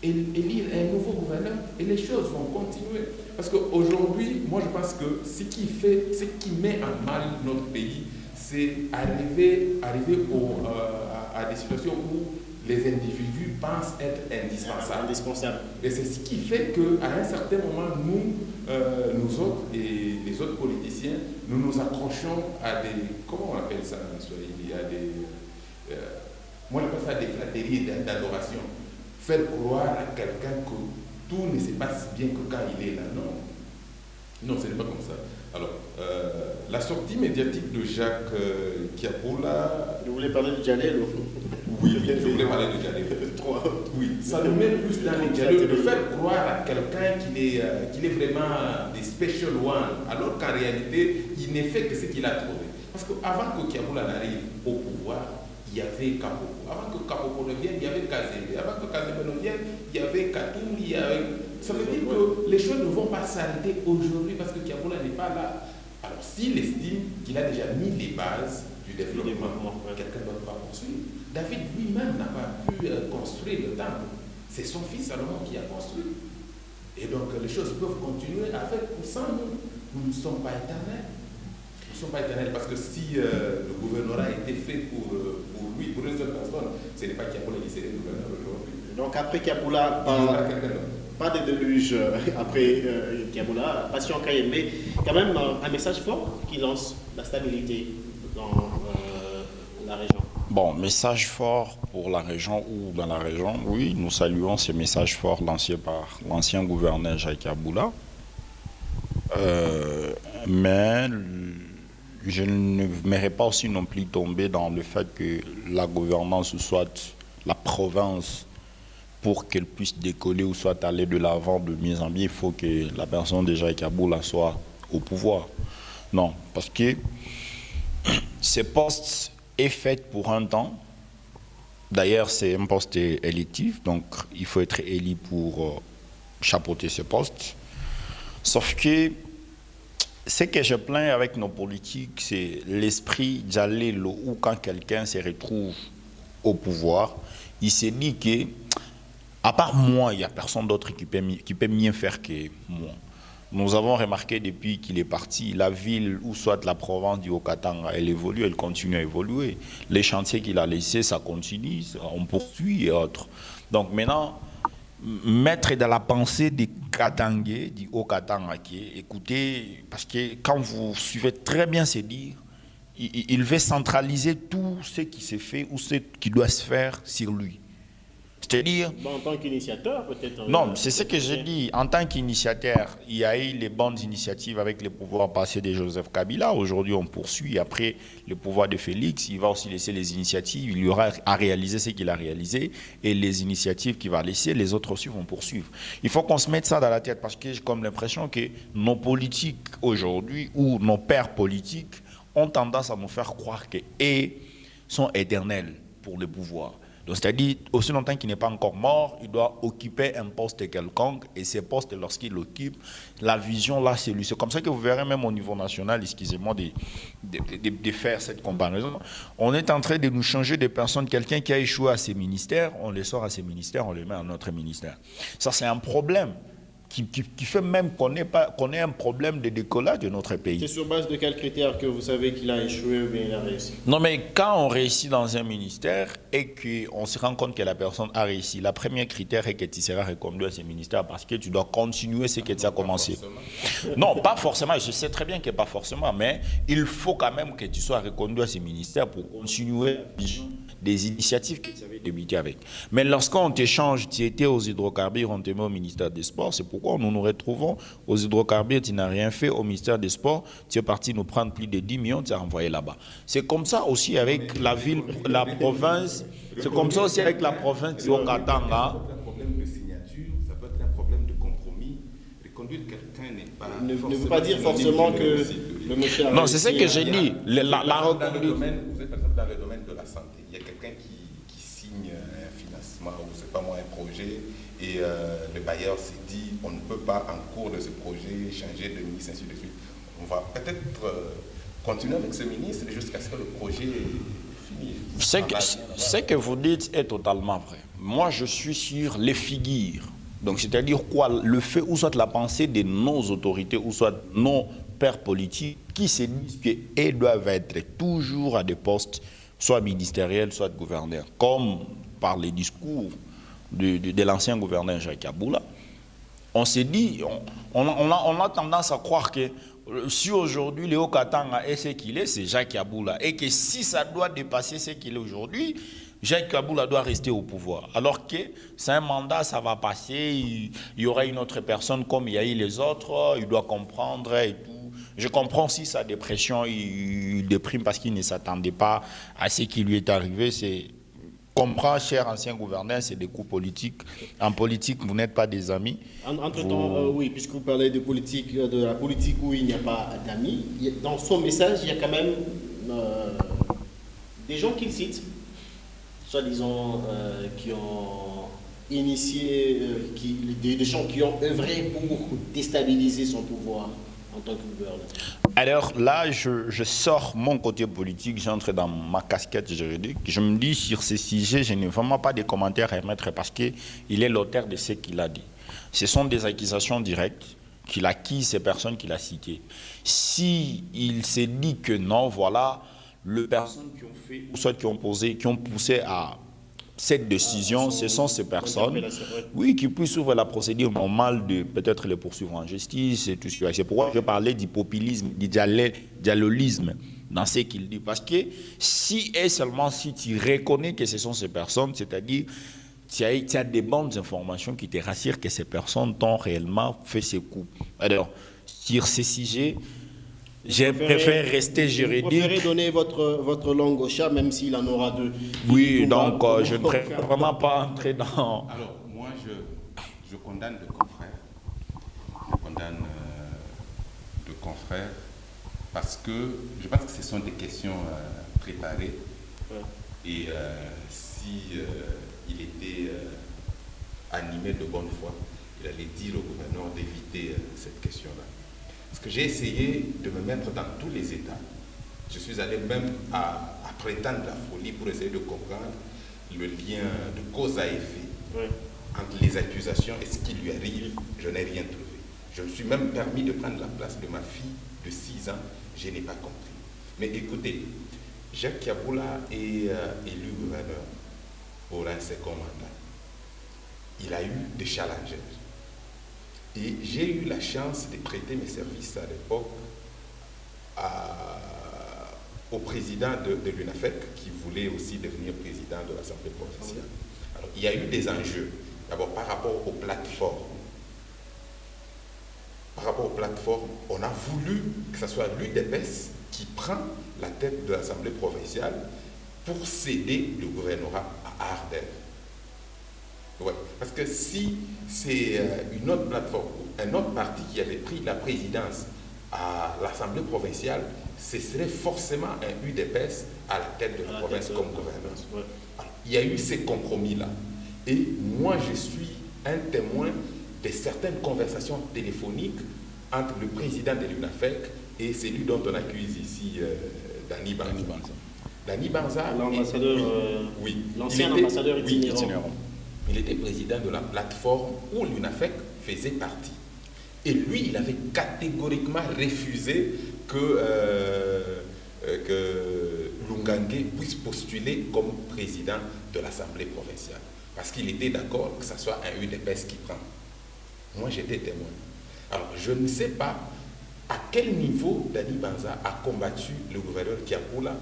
élire un nouveau gouverneur, et les choses vont continuer. Parce qu'aujourd'hui, moi je pense que ce qui met en mal notre pays, c'est arriver à des situations où les individus pensent être indispensables. Et c'est ce qui fait qu'à un certain moment, nous autres et les autres politiciens, nous nous accrochons à des... Comment on appelle ça en Swahili? Il y a des... moi, j'appelle ça des flatteries d'adoration. Faire croire à quelqu'un que tout ne se passe bien que quand il est là. Non. Non, ce n'est pas comme ça. Alors, la sortie médiatique de Jacques Kiaboula... Vous voulez parler de Djalel? Oui, je voulais parler de Djalel. Oui, ça nous met plus dans les Djalel de faire croire à quelqu'un qu'il est vraiment des special one, alors qu'en réalité, il n'est fait que ce qu'il a trouvé. Parce qu'avant que Kiaboula n'arrive au pouvoir, il y avait Kapoko. Avant que Kapoko ne vienne, il y avait Kazembe. Avant que Kazembe ne vienne, il y avait Katum, il y avait... Ça veut dire que les choses ne vont pas s'arrêter aujourd'hui parce que Kiaboula n'est pas là. Alors, s'il estime qu'il a déjà mis les bases du développement, quelqu'un ne doit pas poursuivre. David lui-même n'a pas pu construire le temple. C'est son fils Salomon qui a construit. Et donc, les choses peuvent continuer avec ou sans nous. Nous ne sommes pas éternels. Nous ne sommes pas éternels parce que si le gouvernorat a été fait pour lui, pour une seule personne, ce n'est pas Kiaboula qui serait le gouverneur aujourd'hui. Donc, après Kiaboula, pas de déluge après Kiaboula, Patient Kayembe, mais quand même un message fort qui lance la stabilité dans la région. Bon, message fort pour la région ou dans la région, oui, nous saluons ces messages forts lancés par l'ancien gouverneur Jacques Kiaboula. Mais je ne m'aimerais pas aussi non plus tomber dans le fait que la gouvernance soit la province pour qu'elle puisse décoller ou soit aller de l'avant de mieux en mieux, il faut que la personne de Jacques Kiaboula soit au pouvoir. Non, parce que ce poste est fait pour un temps. D'ailleurs, c'est un poste électif, donc il faut être élu pour chapeauter ce poste. Sauf que ce que je plains avec nos politiques, c'est l'esprit d'aller où quand quelqu'un se retrouve au pouvoir, il s'est dit que à part moi, il n'y a personne d'autre qui peut mieux faire que moi. Nous avons remarqué depuis qu'il est parti, la ville ou soit la province du Haut-Katanga, elle évolue, elle continue à évoluer. Les chantiers qu'il a laissés, ça continue, on poursuit et autres. Donc maintenant, mettre dans la pensée des Katangais, du Haut-Katanga, écoutez, parce que quand vous suivez très bien ces dires, il veut centraliser tout ce qui s'est fait ou ce qui doit se faire sur lui. C'est-à-dire... En tant qu'initiateur, peut-être... Non, c'est ce que j'ai dit. En tant qu'initiateur, il y a eu les bonnes initiatives avec les pouvoirs passés de Joseph Kabila. Aujourd'hui, on poursuit. Après le pouvoir de Félix, il va aussi laisser les initiatives. Il y aura à réaliser ce qu'il a réalisé. Et les initiatives qu'il va laisser, les autres aussi vont poursuivre. Il faut qu'on se mette ça dans la tête parce que j'ai comme l'impression que nos politiques aujourd'hui, ou nos pères politiques, ont tendance à nous faire croire qu'ils sont éternels pour le pouvoir. Donc, c'est-à-dire, aussi longtemps qu'il n'est pas encore mort, il doit occuper un poste quelconque, et ces postes, lorsqu'il l'occupe, la vision, là, c'est lui. C'est comme ça que vous verrez même au niveau national, excusez-moi de faire cette comparaison, on est en train de nous changer de personnes. Quelqu'un qui a échoué à ses ministères, on les sort à ses ministères, on les met à notre ministère. Ça, c'est un problème qui fait même qu'on ait un problème de décollage de notre pays. C'est sur base de quels critères que vous savez qu'il a échoué ou bien il a réussi? Non, mais quand on réussit dans un ministère et qu'on se rend compte que la personne a réussi, le premier critère est que tu seras reconduit à ce ministère parce que tu dois continuer ce que tu as commencé. Non, pas forcément, je sais très bien que pas forcément, mais il faut quand même que tu sois reconduit à ce ministère pour continuer des initiatives que tu avais débuté avec. Mais lorsqu'on t'échange, tu étais aux hydrocarbures, on te met au ministère des Sports, c'est pourquoi nous nous retrouvons aux hydrocarbures, tu n'as rien fait au ministère des Sports, tu es parti nous prendre plus de 10 millions, tu as envoyé là-bas. C'est comme ça aussi avec la ville, la province, c'est comme ça aussi avec la province du Haut-Katanga. Ça peut être un problème de signature, ça peut être un problème de compromis. Reconduire quelqu'un n'est pas... Ne veut pas dire forcément que le monsieur... Non, c'est ce que j'ai dit. Vous êtes par exemple dans le domaine de la santé. Il y a quelqu'un qui signe un financement ou c'est pas moi un projet et le bailleur s'est dit on ne peut pas en cours de ce projet changer de ministre, ainsi de suite. On va peut-être continuer avec ce ministre jusqu'à ce que le projet finisse. Ce que vous dites est totalement vrai. Moi, je suis sur les figures. Donc, c'est-à-dire quoi? Le fait ou soit la pensée de nos autorités ou soit nos pères politiques qui se disent qu'ils doivent être toujours à des postes soit ministériels, soit gouverneurs, comme par les discours de l'ancien gouverneur Jacques Kiaboula. On s'est dit, on a tendance à croire que si aujourd'hui le Haut-Katanga est ce qu'il est, c'est Jacques Kiaboula. Et que si ça doit dépasser ce qu'il est aujourd'hui, Jacques Kiaboula doit rester au pouvoir. Alors que c'est un mandat, ça va passer, il y aura une autre personne comme il y a eu les autres, il doit comprendre et tout. Je comprends si sa dépression, il déprime parce qu'il ne s'attendait pas à ce qui lui est arrivé. C'est comprends, cher ancien gouverneur, c'est des coups politiques. En politique, vous n'êtes pas des amis. Entre-temps, oui, puisque vous parlez de politique, de la politique où il n'y a pas d'amis, dans son message, il y a quand même des gens qu'il cite, soi-disant qui ont initié, des gens qui ont œuvré pour déstabiliser son pouvoir en tant que gouverneur. Alors là, je sors mon côté politique, j'entre dans ma casquette juridique. Je me dis, sur ces sujets, je n'ai vraiment pas de commentaires à émettre parce qu'il est l'auteur de ce qu'il a dit. Ce sont des accusations directes qu'il accuse ces personnes qu'il a citées. Si il s'est dit que non, voilà, les personnes qui ont fait, ou soit qui ont poussé à cette décision, ce sont ces personnes, oui, qui puissent ouvrir la procédure normale de peut-être les poursuivre en justice et tout ça. C'est pourquoi je parlais du populisme, du dialolisme dans ce qu'il dit. Parce que si et seulement si tu reconnais que ce sont ces personnes, c'est-à-dire tu as des bonnes informations qui te rassurent que ces personnes t'ont réellement fait ces coups. Alors, sur ces sujets, je préfère rester juridique. Vous préférez donner votre langue au chat, même s'il en aura deux. Oui, donc je ne préfère vraiment pas entrer dans... Alors, moi, je condamne le confrère. Je condamne le confrère parce que je pense que ce sont des questions préparées. Ouais. Et si il était animé de bonne foi, il allait dire au gouverneur d'éviter cette question-là. Parce que j'ai essayé de me mettre dans tous les états. Je suis allé même à prétendre la folie pour essayer de comprendre le lien de cause à effet entre les accusations et ce qui lui arrive. Je n'ai rien trouvé. Je me suis même permis de prendre la place de ma fille de 6 ans. Je n'ai pas compris. Mais écoutez, Jacques Yabula est élu gouverneur pour un second mandat. Il a eu des challengers. Et j'ai eu la chance de prêter mes services à l'époque au président de l'UNAFEC, qui voulait aussi devenir président de l'Assemblée provinciale. Alors, il y a eu des enjeux. D'abord, par rapport aux plateformes. Par rapport aux plateformes, on a voulu que ce soit l'UDPS qui prend la tête de l'Assemblée provinciale pour céder le gouvernorat à Ardèche. Ouais. Parce que si c'est une autre plateforme, un autre parti qui avait pris la présidence à l'Assemblée provinciale, ce serait forcément un UDPS à la tête de la province comme gouverneur. Ouais. Il y a eu ces compromis-là. Et moi, je suis un témoin de certaines conversations téléphoniques entre le président de l'UNAFEC et celui dont on accuse ici Dani Banza. Dani Banza, l'ambassadeur, oui, l'ancien ambassadeur itinérant. Il était président de la plateforme où l'UNAFEC faisait partie. Et lui, il avait catégoriquement refusé que Lungangue puisse postuler comme président de l'Assemblée provinciale. Parce qu'il était d'accord que ce soit un UDPS qui prend. Moi, j'étais témoin. Alors, je ne sais pas à quel niveau Dani Banza a combattu le gouverneur Kiapula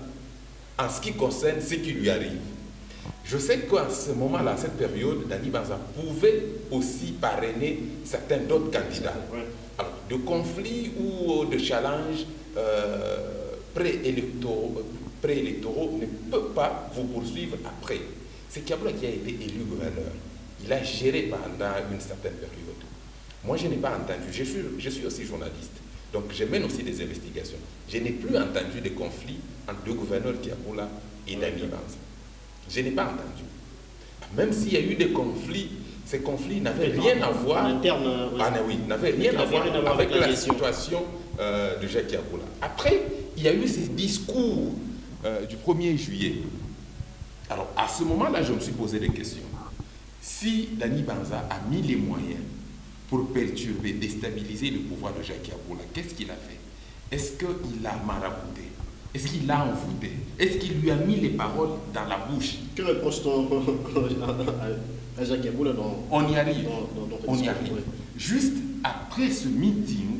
en ce qui concerne ce qui lui arrive. Je sais qu'à ce moment-là, à cette période, Dani Banza pouvait aussi parrainer certains d'autres candidats. Alors, de conflits ou de challenges préélectoraux ne peuvent pas vous poursuivre après. C'est Kiapula qui a été élu gouverneur. Il a géré pendant une certaine période. Moi, je n'ai pas entendu. Je suis aussi journaliste. Donc, je mène aussi des investigations. Je n'ai plus entendu de conflits entre deux gouverneurs Kiapula et Dani Banza. Je n'ai pas entendu. Même s'il y a eu des conflits, ces conflits n'avaient rien à voir, n'avaient rien à voir avec la situation de Jacques Yabula. Après, il y a eu ces discours du 1er juillet. Alors, à ce moment-là, je me suis posé des questions. Si Dani Banza a mis les moyens pour perturber, déstabiliser le pouvoir de Jacques Yabula, qu'est-ce qu'il a fait? Est-ce qu'il a marabouté? Est-ce qu'il l'a envoûté? Est-ce qu'il lui a mis les paroles dans la bouche? Que réponse-t-on à Jacques Yabula dans... On y arrive. On y arrive. Oui. Juste après ce meeting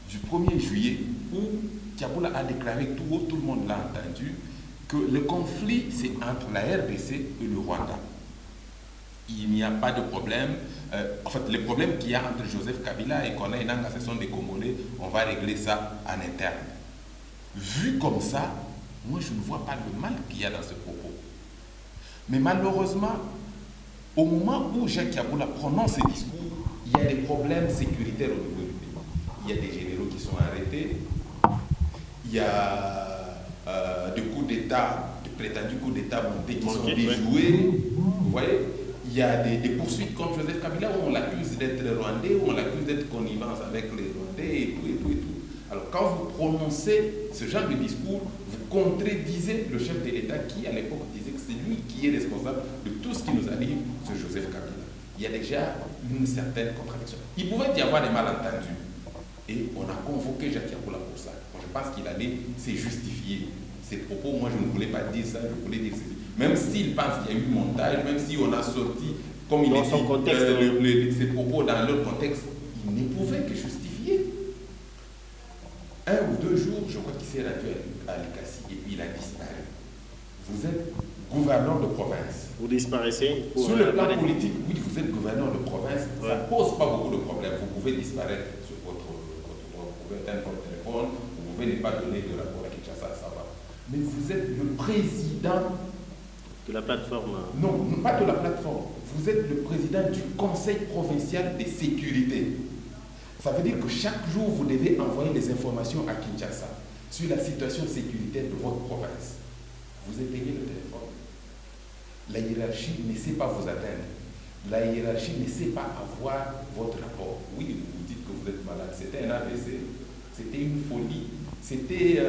du 1er juillet où Yabula a déclaré tout haut, tout le monde l'a entendu, que le conflit c'est entre la RDC et le Rwanda. il n'y a pas de problème. En fait, les problèmes qu'il y a entre Joseph Kabila et Corneille Nangaa, ce sont des Congolais, on va régler ça en interne. Vu comme ça, moi je ne vois pas le mal qu'il y a dans ce propos. Mais malheureusement, au moment où Jacques Yabula prononce ce discours, il y a des problèmes sécuritaires au niveau du pays. Il y a des généraux qui sont arrêtés, il y a des coups d'État, des prétendus coups d'État montés qui sont déjoués. Vous voyez, il y a des poursuites contre Joseph Kabila où on l'accuse d'être rwandais, où on l'accuse d'être connivence avec les Rwandais et tout et tout et tout. Alors quand vous prononcez ce genre de discours, vous contredisez le chef de l'État qui à l'époque disait que c'est lui qui est responsable de tout ce qui nous arrive, ce Joseph Kabila. Il y a déjà une certaine contradiction. Il pouvait y avoir des malentendus. Et on a convoqué Jacques Yabula pour ça. Moi, je pense qu'il allait se justifier. Ces propos, moi je ne voulais pas dire ça, je voulais dire ceci. Même s'il pense qu'il y a eu montage, même si on a sorti, comme il dans est son dit, contexte, ces propos dans leur contexte, il ne pouvait que justifier. 1 ou 2 jours, je crois qu'il s'est rendu à Likasi et puis il a disparu. Vous êtes gouverneur de province. Vous disparaissez. Sur le plan politique, oui, vous êtes gouverneur de province, ça ne pose pas beaucoup de problèmes. Vous pouvez disparaître sur votre vous pouvez éteindre votre téléphone, vous pouvez ne pas donner de rapport à Kinshasa, ça va. Mais vous êtes le président de la plateforme. Non, pas de la plateforme. Vous êtes le président du Conseil provincial de sécurité. Ça veut dire que chaque jour, vous devez envoyer des informations à Kinshasa sur la situation sécuritaire de votre province. Vous éteignez le téléphone. La hiérarchie ne sait pas vous atteindre. La hiérarchie ne sait pas avoir votre rapport. Oui, vous dites que vous êtes malade. C'était un AVC. C'était une folie. C'était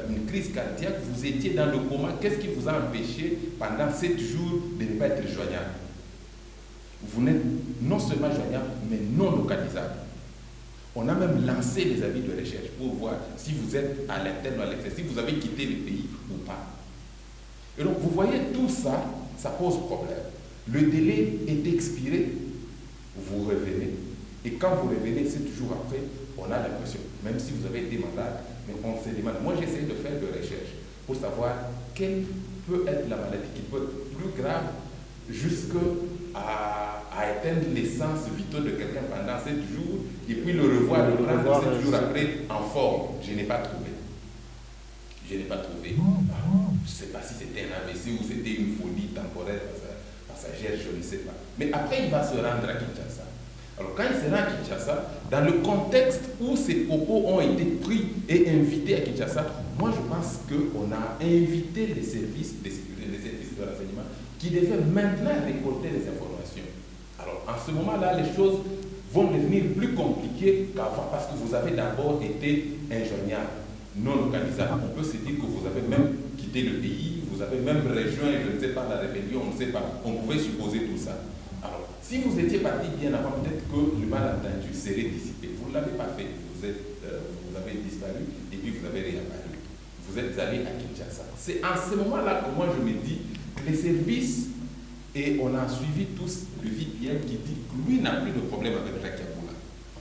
une crise cardiaque. Vous étiez dans le coma. Qu'est-ce qui vous a empêché pendant 7 jours de ne pas être joignable? Vous n'êtes non seulement joignable, mais non localisable. On a même lancé des avis de recherche pour voir si vous êtes à l'interne ou à l'extérieur, si vous avez quitté le pays ou pas. Et donc, vous voyez, tout ça, ça pose problème. Le délai est expiré, vous revenez. Et quand vous revenez 7 jours après, on a l'impression, même si vous avez été malade, mais on se demande. Moi, j'essaie de faire des recherches pour savoir quelle peut être la maladie qui peut être plus grave jusqu'à atteindre l'essence vitale de quelqu'un pendant 7 jours et puis le revoir 7 jours après en forme. Je n'ai pas trouvé. Je n'ai pas trouvé. Je ne sais pas si c'était un AVC ou c'était une folie temporaire passagère, je ne sais pas. Mais après, il va se rendre à Kinshasa. Alors quand il se rend à Kinshasa, dans le contexte où ces propos ont été pris et invités à Kinshasa, moi je pense qu'on a invité les services de sécurité, les services de renseignement qui devaient maintenant récolter les informations. Alors en ce moment-là, les choses vont devenir plus compliquées qu'avant parce que vous avez d'abord été injoignable, non localisable. On peut se dire que vous avez même quitté le pays, vous avez même rejoint, je ne sais pas, la rébellion, on ne sait pas. On pouvait supposer tout ça. Alors, si vous étiez parti bien avant, peut-être que le malentendu serait dissipé. Vous ne l'avez pas fait. Vous avez disparu et puis vous avez réapparu. Vous êtes allé à Kinshasa. C'est en ce moment-là que moi je me dis que les services, et on a suivi tous le VPN qui dit que lui n'a plus de problème avec Jacques Yabula.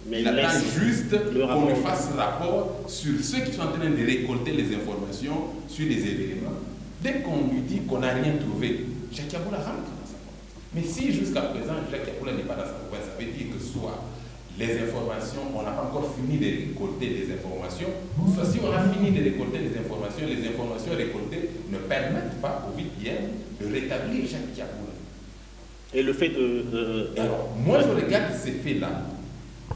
Mais il attend juste qu'on lui fasse rapport sur ceux qui sont en train de récolter les informations sur les événements. Dès qu'on lui dit qu'on n'a rien trouvé, Jacques Yabula rentre dans sa province. Mais si jusqu'à présent Jacques Yabula n'est pas dans sa province, ça veut dire que soit les informations, on n'a pas encore fini de récolter les informations, soit si on a fini de récolter les informations récoltées ne permettent pas au VPN de rétablir Jacques Yabula. Et le fait de... Alors, moi je regarde ces faits-là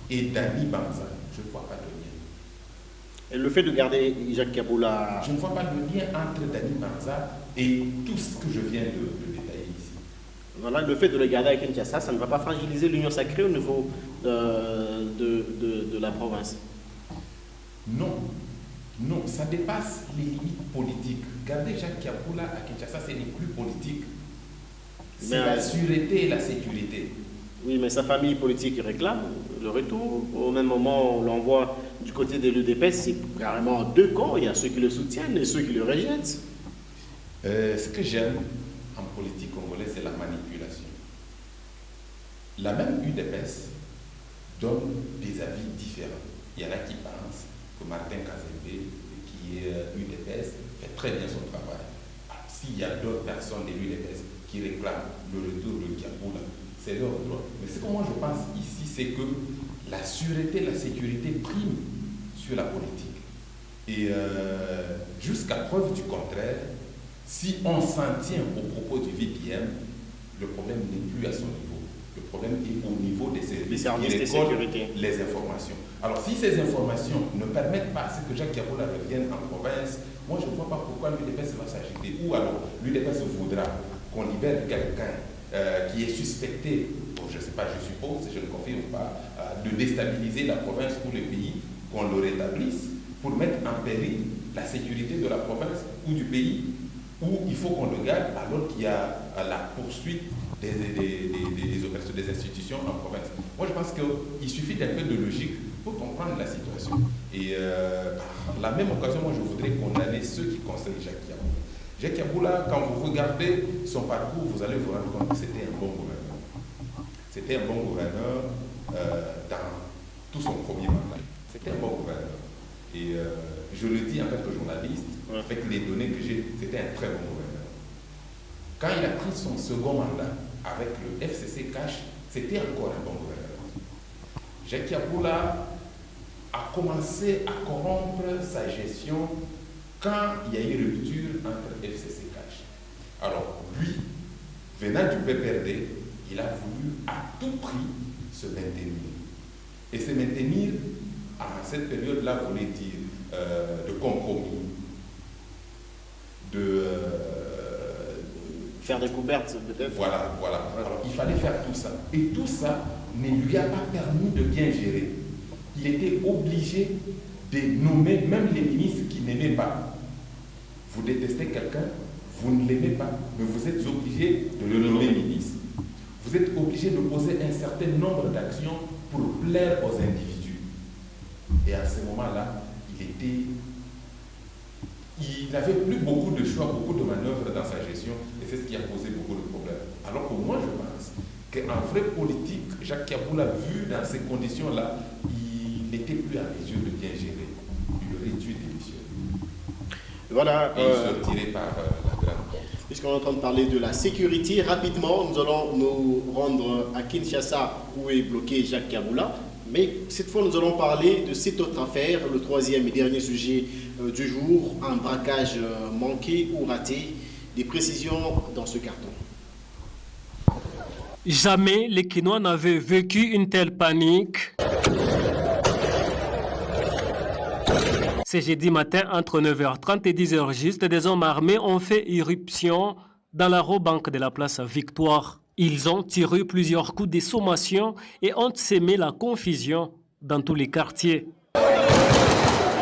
et Dani Banza, je ne vois pas de lien. Et le fait de garder Jacques Yabula... Je ne vois pas de lien entre Dani Banza et tout ce que je viens de détailler ici. Voilà, le fait de le garder à Kinshasa, ça ne va pas fragiliser l'union sacrée au niveau de la province. Non. Non, ça dépasse les limites politiques. Garder Jacques Yabula à Kinshasa, ce n'est plus politique. C'est la sûreté et la sécurité. Oui, mais sa famille politique réclame le retour. Au même moment, on l'envoie du côté de l'UDPS. C'est carrément 2 camps. Il y a ceux qui le soutiennent et ceux qui le rejettent. Ce que j'aime en politique congolaise, c'est la manipulation. La même UDPS donne des avis différents. Il y en a qui pensent que Martin Kazembe, qui est UDPS, fait très bien son travail. S'il y a d'autres personnes de l'UDPS qui réclament le retour de Yabula, c'est leur droit. Mais ce que moi je pense ici, c'est que la sûreté, la sécurité prime sur la politique. Et jusqu'à preuve du contraire, si on s'en tient aux propos du VPM, le problème n'est plus à son niveau. Le problème est au niveau des services qui récoltent les informations. Alors si ces informations ne permettent pas à ce que Jacques Yabula revienne en province, moi je ne vois pas pourquoi l'UDPS va s'agiter. Ou alors l'UDPS voudra qu'on libère quelqu'un qui est suspecté, bon, je ne sais pas, je suppose, je ne confirme pas, de déstabiliser la province ou le pays, qu'on le rétablisse pour mettre en péril la sécurité de la province ou du pays, où il faut qu'on le garde alors qu'il y a la poursuite des opérations des institutions en province. Moi je pense qu'il suffit d'un peu de logique pour comprendre la situation. Et par la même occasion, moi je voudrais condamner ceux qui conseillent Jacques Yabula. Jacques Yabula, quand vous regardez son parcours, vous allez vous rendre compte que c'était un bon gouverneur. C'était un bon gouverneur dans tout son premier mandat. C'était un bon gouverneur. Et je le dis en tant que journaliste, avec les données que j'ai, c'était un très bon gouverneur. Quand il a pris son second mandat avec le FCC Cash, c'était encore un bon gouverneur. Jacques Yabula a commencé à corrompre sa gestion quand il y a eu rupture entre FCC Cash. Alors, lui, venant du PPRD, il a voulu à tout prix se maintenir. Et se maintenir, à cette période-là, voulait dire de compromis, de faire des couvertes, peut-être. Voilà. Alors, il fallait faire tout ça. Et tout ça ne lui a pas permis de bien gérer. Il était obligé de nommer même les ministres qu'il n'aimait pas. Vous détestez quelqu'un, vous ne l'aimez pas, mais vous êtes obligé de le nommer ministre. Vous êtes obligé de poser un certain nombre d'actions pour plaire aux individus. Et à ce moment-là, il n'avait plus beaucoup de choix, beaucoup de manœuvres dans sa gestion, et c'est ce qui a posé beaucoup de problèmes. Alors que moi, je pense qu'en vrai politique, Jacques Yabula, vu dans ces conditions-là, il n'était plus à mesure de bien gérer. Il aurait dû démissionner. Voilà. Et il sortirait par la grande porte. Puisqu'on est en train de parler de la sécurité, rapidement, nous allons nous rendre à Kinshasa, où est bloqué Jacques Yabula. Mais cette fois, nous allons parler de cette autre affaire, le troisième et dernier sujet du jour, un braquage manqué ou raté. Des précisions dans ce carton. Jamais les Kinois n'avaient vécu une telle panique. C'est jeudi matin, entre 9h30 et 10h juste, des hommes armés ont fait irruption dans la banque de la place Victoire. Ils ont tiré plusieurs coups de sommation et ont sémé la confusion dans tous les quartiers.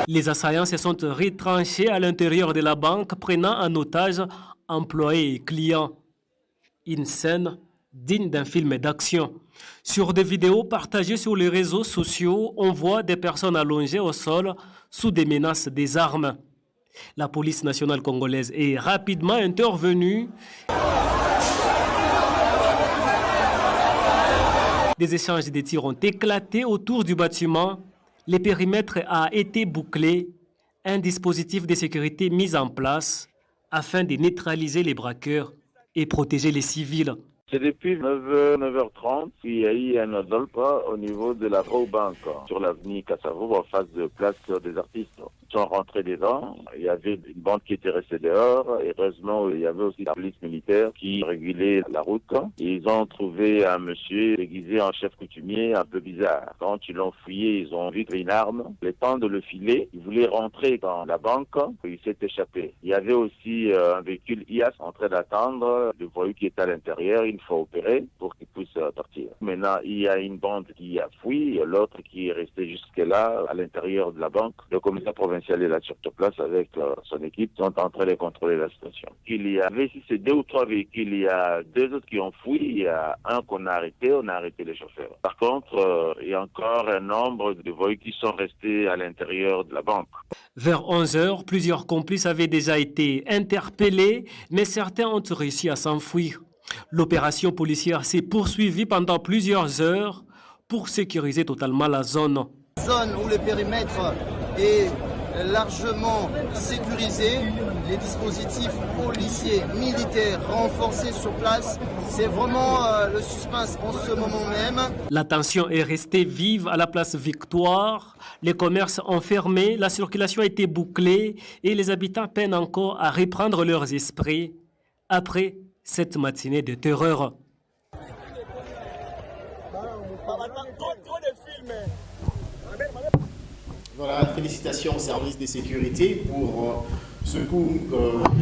Les assaillants se sont retranchés à l'intérieur de la banque, prenant en otage employés et clients. Une scène digne d'un film d'action. Sur des vidéos partagées sur les réseaux sociaux, on voit des personnes allongées au sol sous des menaces des armes. La police nationale congolaise est rapidement intervenue. Des échanges de tirs ont éclaté autour du bâtiment. Le périmètre a été bouclé. Un dispositif de sécurité mis en place afin de neutraliser les braqueurs et protéger les civils. C'est depuis 9h30 qu'il y a eu un dolpa au niveau de la Bank sur l'avenue Kassavo en face de Place des Artistes. Ils sont rentrés dedans, il y avait une bande qui était restée dehors, et heureusement il y avait aussi la police militaire qui régulait la route. Et ils ont trouvé un monsieur déguisé en chef coutumier un peu bizarre. Quand ils l'ont fouillé, ils ont vu une arme. Le temps de le filer, il voulait rentrer dans la banque, il s'est échappé. Il y avait aussi un véhicule IAS en train d'attendre, le voyou qui était à l'intérieur, une fois opéré pour qu'il puisse partir. Maintenant, il y a une bande qui a fui, l'autre qui est resté jusque-là à l'intérieur de la banque. Le commissaire provincial est là sur place avec son équipe, sont en train de contrôler la situation. Il y avait, si c'est 2 ou 3 véhicules, il y a 2 autres qui ont fui, il y a un qu'on a arrêté, on a arrêté les chauffeurs. Par contre, il y a encore un nombre de voyous qui sont restés à l'intérieur de la banque. Vers 11h, plusieurs complices avaient déjà été interpellés, mais certains ont réussi à s'enfuir. L'opération policière s'est poursuivie pendant plusieurs heures pour sécuriser totalement la zone. Zone où le périmètre est largement sécurisé, les dispositifs policiers, militaires renforcés sur place. C'est vraiment le suspense en ce moment même. La tension est restée vive à la place Victoire. Les commerces ont fermé, la circulation a été bouclée et les habitants peinent encore à reprendre leurs esprits après cette matinée de terreur. Voilà, félicitations au service de sécurité pour ce coup,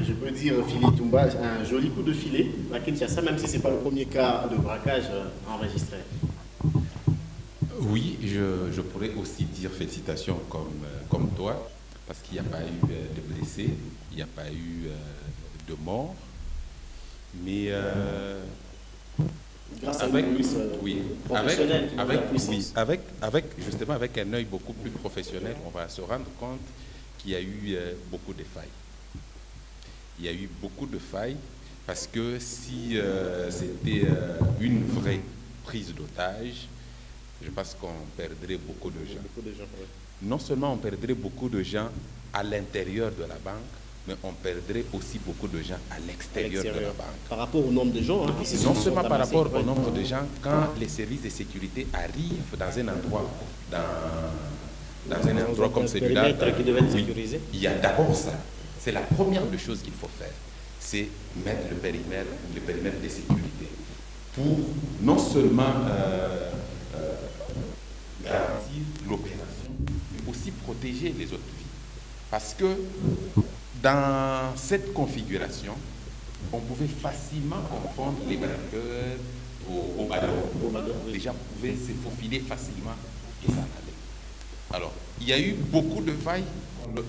je peux dire, filet Toumba, un joli coup de filet à Kinshasa, même si ce n'est pas le premier cas de braquage enregistré. Oui, je pourrais aussi dire félicitations comme toi, parce qu'il n'y a pas eu de blessés, il n'y a pas eu de morts, mais justement avec un œil beaucoup plus professionnel, on va se rendre compte qu'il y a eu beaucoup de failles. Il y a eu beaucoup de failles parce que si c'était une vraie prise d'otage, je pense qu'on perdrait beaucoup de gens. Non seulement on perdrait beaucoup de gens à l'intérieur de la banque, mais on perdrait aussi beaucoup de gens à l'extérieur de la banque. Par rapport au nombre de gens non seulement par rapport au nombre de gens, quand les services de sécurité arrivent dans un endroit, dans un endroit comme celui-là, il y a d'abord ça. C'est la première des choses qu'il faut faire. C'est mettre le périmètre de sécurité pour non seulement garantir l'opération, mais aussi protéger les autres vies. Parce que dans cette configuration, on pouvait facilement confondre les braqueurs aux ballons. Les gens pouvaient se faufiler facilement et s'en aller. Alors, il y a eu beaucoup de failles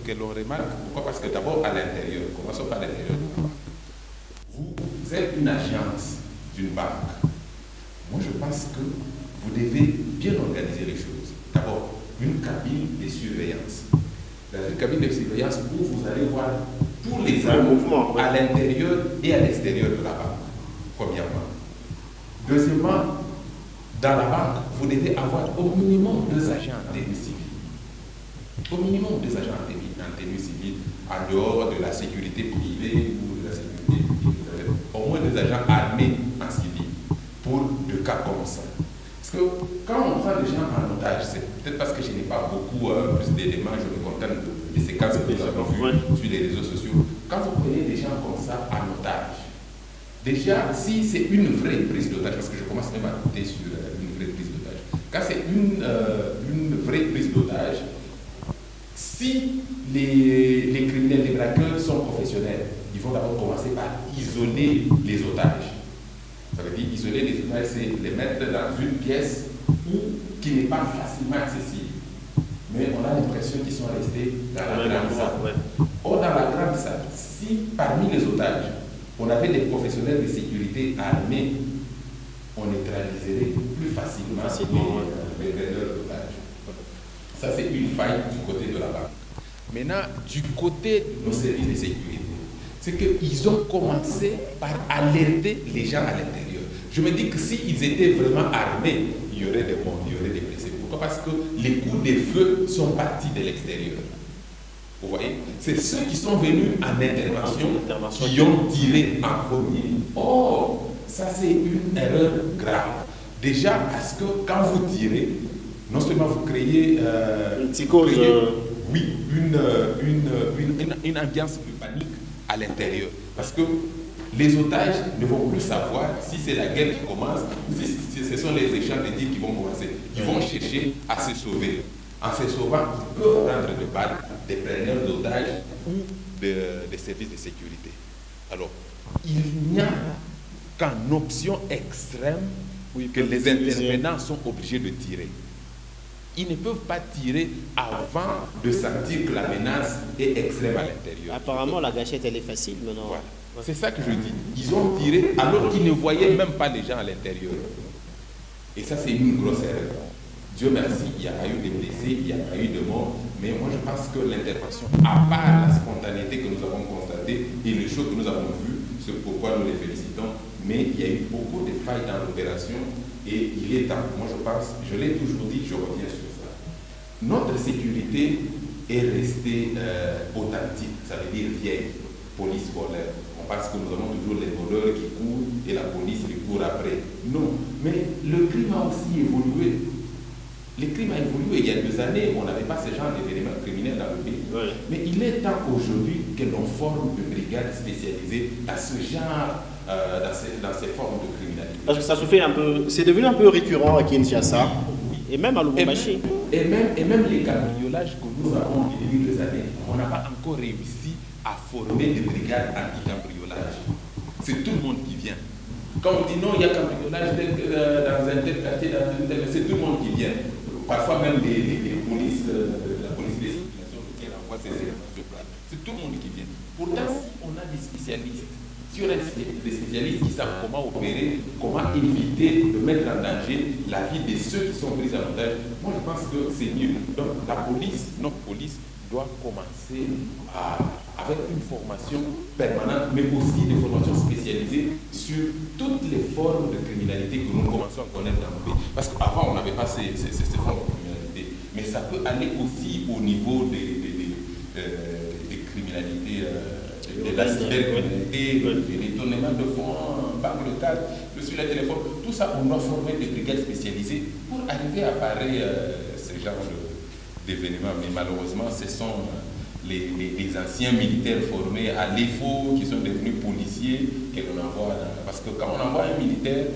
que l'on remarque. Pourquoi? Parce que d'abord, à l'intérieur, commençons par l'intérieur de la banque. Vous êtes une agence d'une banque. Moi, je pense que vous devez bien organiser les choses. D'abord, une cabine de surveillance. Dans une cabine de surveillance où vous allez voir tous les mouvements à l'intérieur et à l'extérieur de la banque, premièrement. Deuxièmement, dans la banque, vous devez avoir au minimum 2 agents en tenue civile. Au minimum 2 agents en tenue civile, en dehors de la sécurité privée ou de la sécurité publique. Au moins 2 agents armés en civil pour des cas comme ça. Parce que quand on prend des gens en otage, c'est peut-être parce que je n'ai pas beaucoup plus d'éléments, je me contente des séquences que nous avons vues sur les réseaux sociaux. Quand vous prenez des gens comme ça en otage, déjà, si c'est une vraie prise d'otage, parce que je commence même à douter sur une vraie prise d'otage, quand c'est une vraie prise d'otage, si les criminels, les braqueurs sont professionnels, ils vont d'abord commencer par isoler les otages. Ça veut dire isoler les otages, c'est les mettre dans une pièce qui n'est pas facilement accessible. Mais on a l'impression qu'ils sont restés dans la grande salle. Or, dans la grande salle, si parmi les otages, on avait des professionnels de sécurité armés, on neutraliserait plus facilement les vendeurs d'otages. Ça, c'est une faille du côté de la banque. Maintenant, du côté de nos services de sécurité, c'est qu'ils ont commencé par alerter les gens à l'intérieur. Je me dis que s'ils étaient vraiment armés, il y aurait des morts, il y aurait des blessés. Pourquoi? Parce que les coups de feu sont partis de l'extérieur. Vous voyez? C'est ceux qui sont venus en intervention qui ont tiré en premier. Or, ça c'est une erreur grave. Déjà parce que quand vous tirez, non seulement vous créez une psychose, une ambiance de panique à l'intérieur. Parce que les otages ne vont plus savoir si c'est la guerre qui commence, si ce sont les échanges de tirs qui vont commencer. Ils vont chercher à se sauver. En se sauvant, ils peuvent prendre des balles, des preneurs d'otages ou des services de sécurité. Alors, il n'y a qu'en option extrême que les intervenants sont obligés de tirer. Ils ne peuvent pas tirer avant de sentir que la menace est extrême à l'intérieur. Apparemment, la gâchette, elle est facile maintenant. Voilà. C'est ça que je dis. Ils ont tiré alors qu'ils ne voyaient même pas les gens à l'intérieur. Et ça, c'est une grosse erreur. Dieu merci, il n'y a pas eu de blessés, il n'y a pas eu de morts. Mais moi, je pense que l'intervention, à part la spontanéité que nous avons constatée et les choses que nous avons vues, c'est pourquoi nous les félicitons, mais il y a eu beaucoup de failles dans l'opération et il est temps, moi je pense, je l'ai toujours dit, je reviens sur ça. Notre sécurité est restée authentique, ça veut dire vieille, police voleur. On pense que nous avons toujours les voleurs qui courent et la police qui court après. Non, mais le crime a aussi évolué. Le crime a évolué. Il y a 2 années, on n'avait pas ce genre d'événements criminels dans le pays. Oui. Mais il est temps aujourd'hui que l'on forme une brigade spécialisée dans ce genre, dans ces formes de criminalité. Parce que ça se fait un peu, c'est devenu un peu récurrent à Kinshasa, et même à Lubumbashi. Et même les cambriolages que nous avons depuis des années, on n'a pas encore réussi à former des brigades anti-cambriolage. C'est tout le monde qui vient. Quand on dit non, il y a cambriolage dans un tel quartier, c'est tout le monde qui vient. Parfois même les polices, la police des circulations qui renvoie ces éléments sur place. C'est tout le monde qui vient. Pourtant, si on a des spécialistes, si on a des spécialistes qui savent comment opérer, comment éviter de mettre en danger la vie de ceux qui sont pris en otage, moi je pense que c'est mieux. Donc la police, notre police, doit commencer avec une formation permanente, mais aussi des formations spécialisées sur toutes les formes de criminalité que nous commençons à connaître dans le pays. Parce qu'avant, on n'avait pas ces formes de criminalité. Mais ça peut aller aussi au niveau des criminalités, de la cybercriminalité, du détournement de fonds, banque locale, le suivi de téléphone. Tout ça, on doit former des brigades spécialisées pour arriver à parer ce genre d'événements. Mais malheureusement, ce sont les anciens militaires formés à l'EFO qui sont devenus policiers que l'on envoie. Parce que quand on envoie un militaire,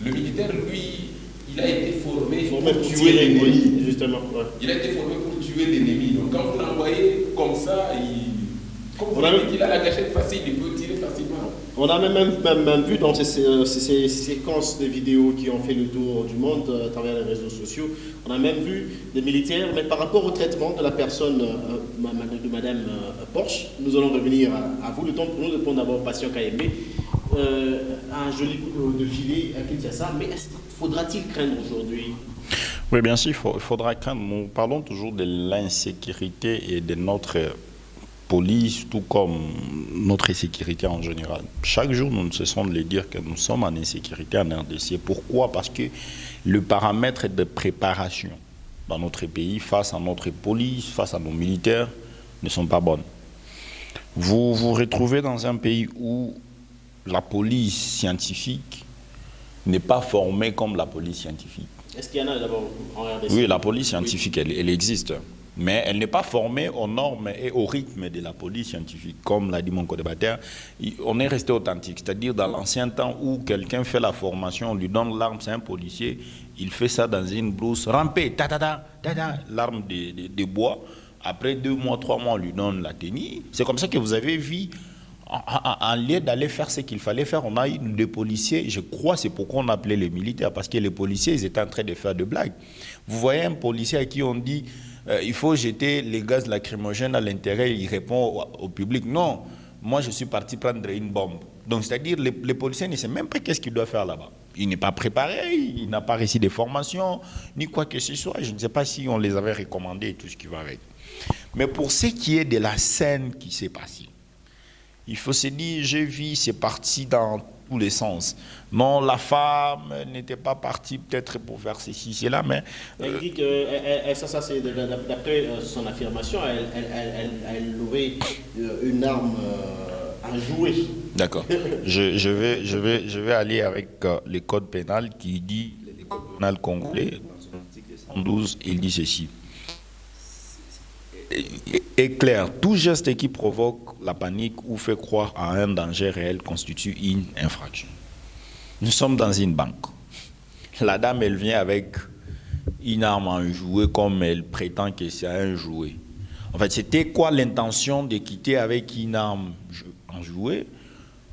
le militaire, lui, il a été formé pour tuer l'ennemi. Justement. Ouais. Il a été formé pour tuer l'ennemi. Donc quand vous l'envoyez comme ça, comme vous l'avez dit, il a la gâchette facile, il peut tirer facilement. On a même vu dans ces séquences de vidéos qui ont fait le tour du monde à travers les réseaux sociaux, on a même vu des militaires, mais par rapport au traitement de la personne de Madame Porsche, nous allons revenir à vous. Le temps pour nous de prendre d'abord Patient KMB, un joli coup de filet à Kinshasa, mais faudra-t-il craindre aujourd'hui? Oui, bien sûr, il faudra craindre. Nous parlons toujours de l'insécurité et de notre police, tout comme notre insécurité en général. Chaque jour, nous ne cessons de le dire que nous sommes en insécurité en RDC. Pourquoi? Parce que le paramètre de préparation dans notre pays face à notre police, face à nos militaires, ne sont pas bonnes. Vous vous retrouvez dans un pays où la police scientifique n'est pas formée comme la police scientifique. Est-ce qu'il y en a d'abord en RDC? Oui, la police scientifique, elle existe. Mais elle n'est pas formée aux normes et au rythme de la police scientifique. Comme l'a dit mon co-débatteur, on est resté authentique. C'est-à-dire dans l'ancien temps où quelqu'un fait la formation, on lui donne l'arme, c'est un policier, il fait ça dans une blouse, rampée, l'arme de bois. Après 2 mois, 3 mois, on lui donne la tenue. C'est comme ça que vous avez vu, en lieu d'aller faire ce qu'il fallait faire, on a eu des policiers, je crois c'est pourquoi on appelait les militaires, parce que les policiers, ils étaient en train de faire des blagues. Vous voyez un policier à qui on dit il faut jeter les gaz lacrymogènes à l'intérieur, il répond au public non, moi je suis parti prendre une bombe. Donc c'est-à-dire les policiers ne savent même pas qu'est-ce qu'il doit faire là-bas. Il n'est pas préparé, il n'a pas reçu de formation, ni quoi que ce soit. Je ne sais pas si on les avait recommandés et tout ce qui va avec. Mais pour ce qui est de la scène qui s'est passée, il faut se dire, j'ai vu, c'est parti dans tous les sens. Non, la femme n'était pas partie peut-être pour faire ceci, cela, mais... Elle dit que, ça c'est d'après son affirmation, elle louait une arme à jouer. D'accord. je vais aller avec le code pénal qui dit, le code pénal congolais, dans son article 112, il dit ceci. Est clair, tout geste qui provoque la panique ou fait croire à un danger réel constitue une infraction. Nous sommes dans une banque. La dame, elle vient avec une arme à un jouet comme elle prétend que c'est un jouet. En fait, c'était quoi l'intention de quitter avec une arme en jouet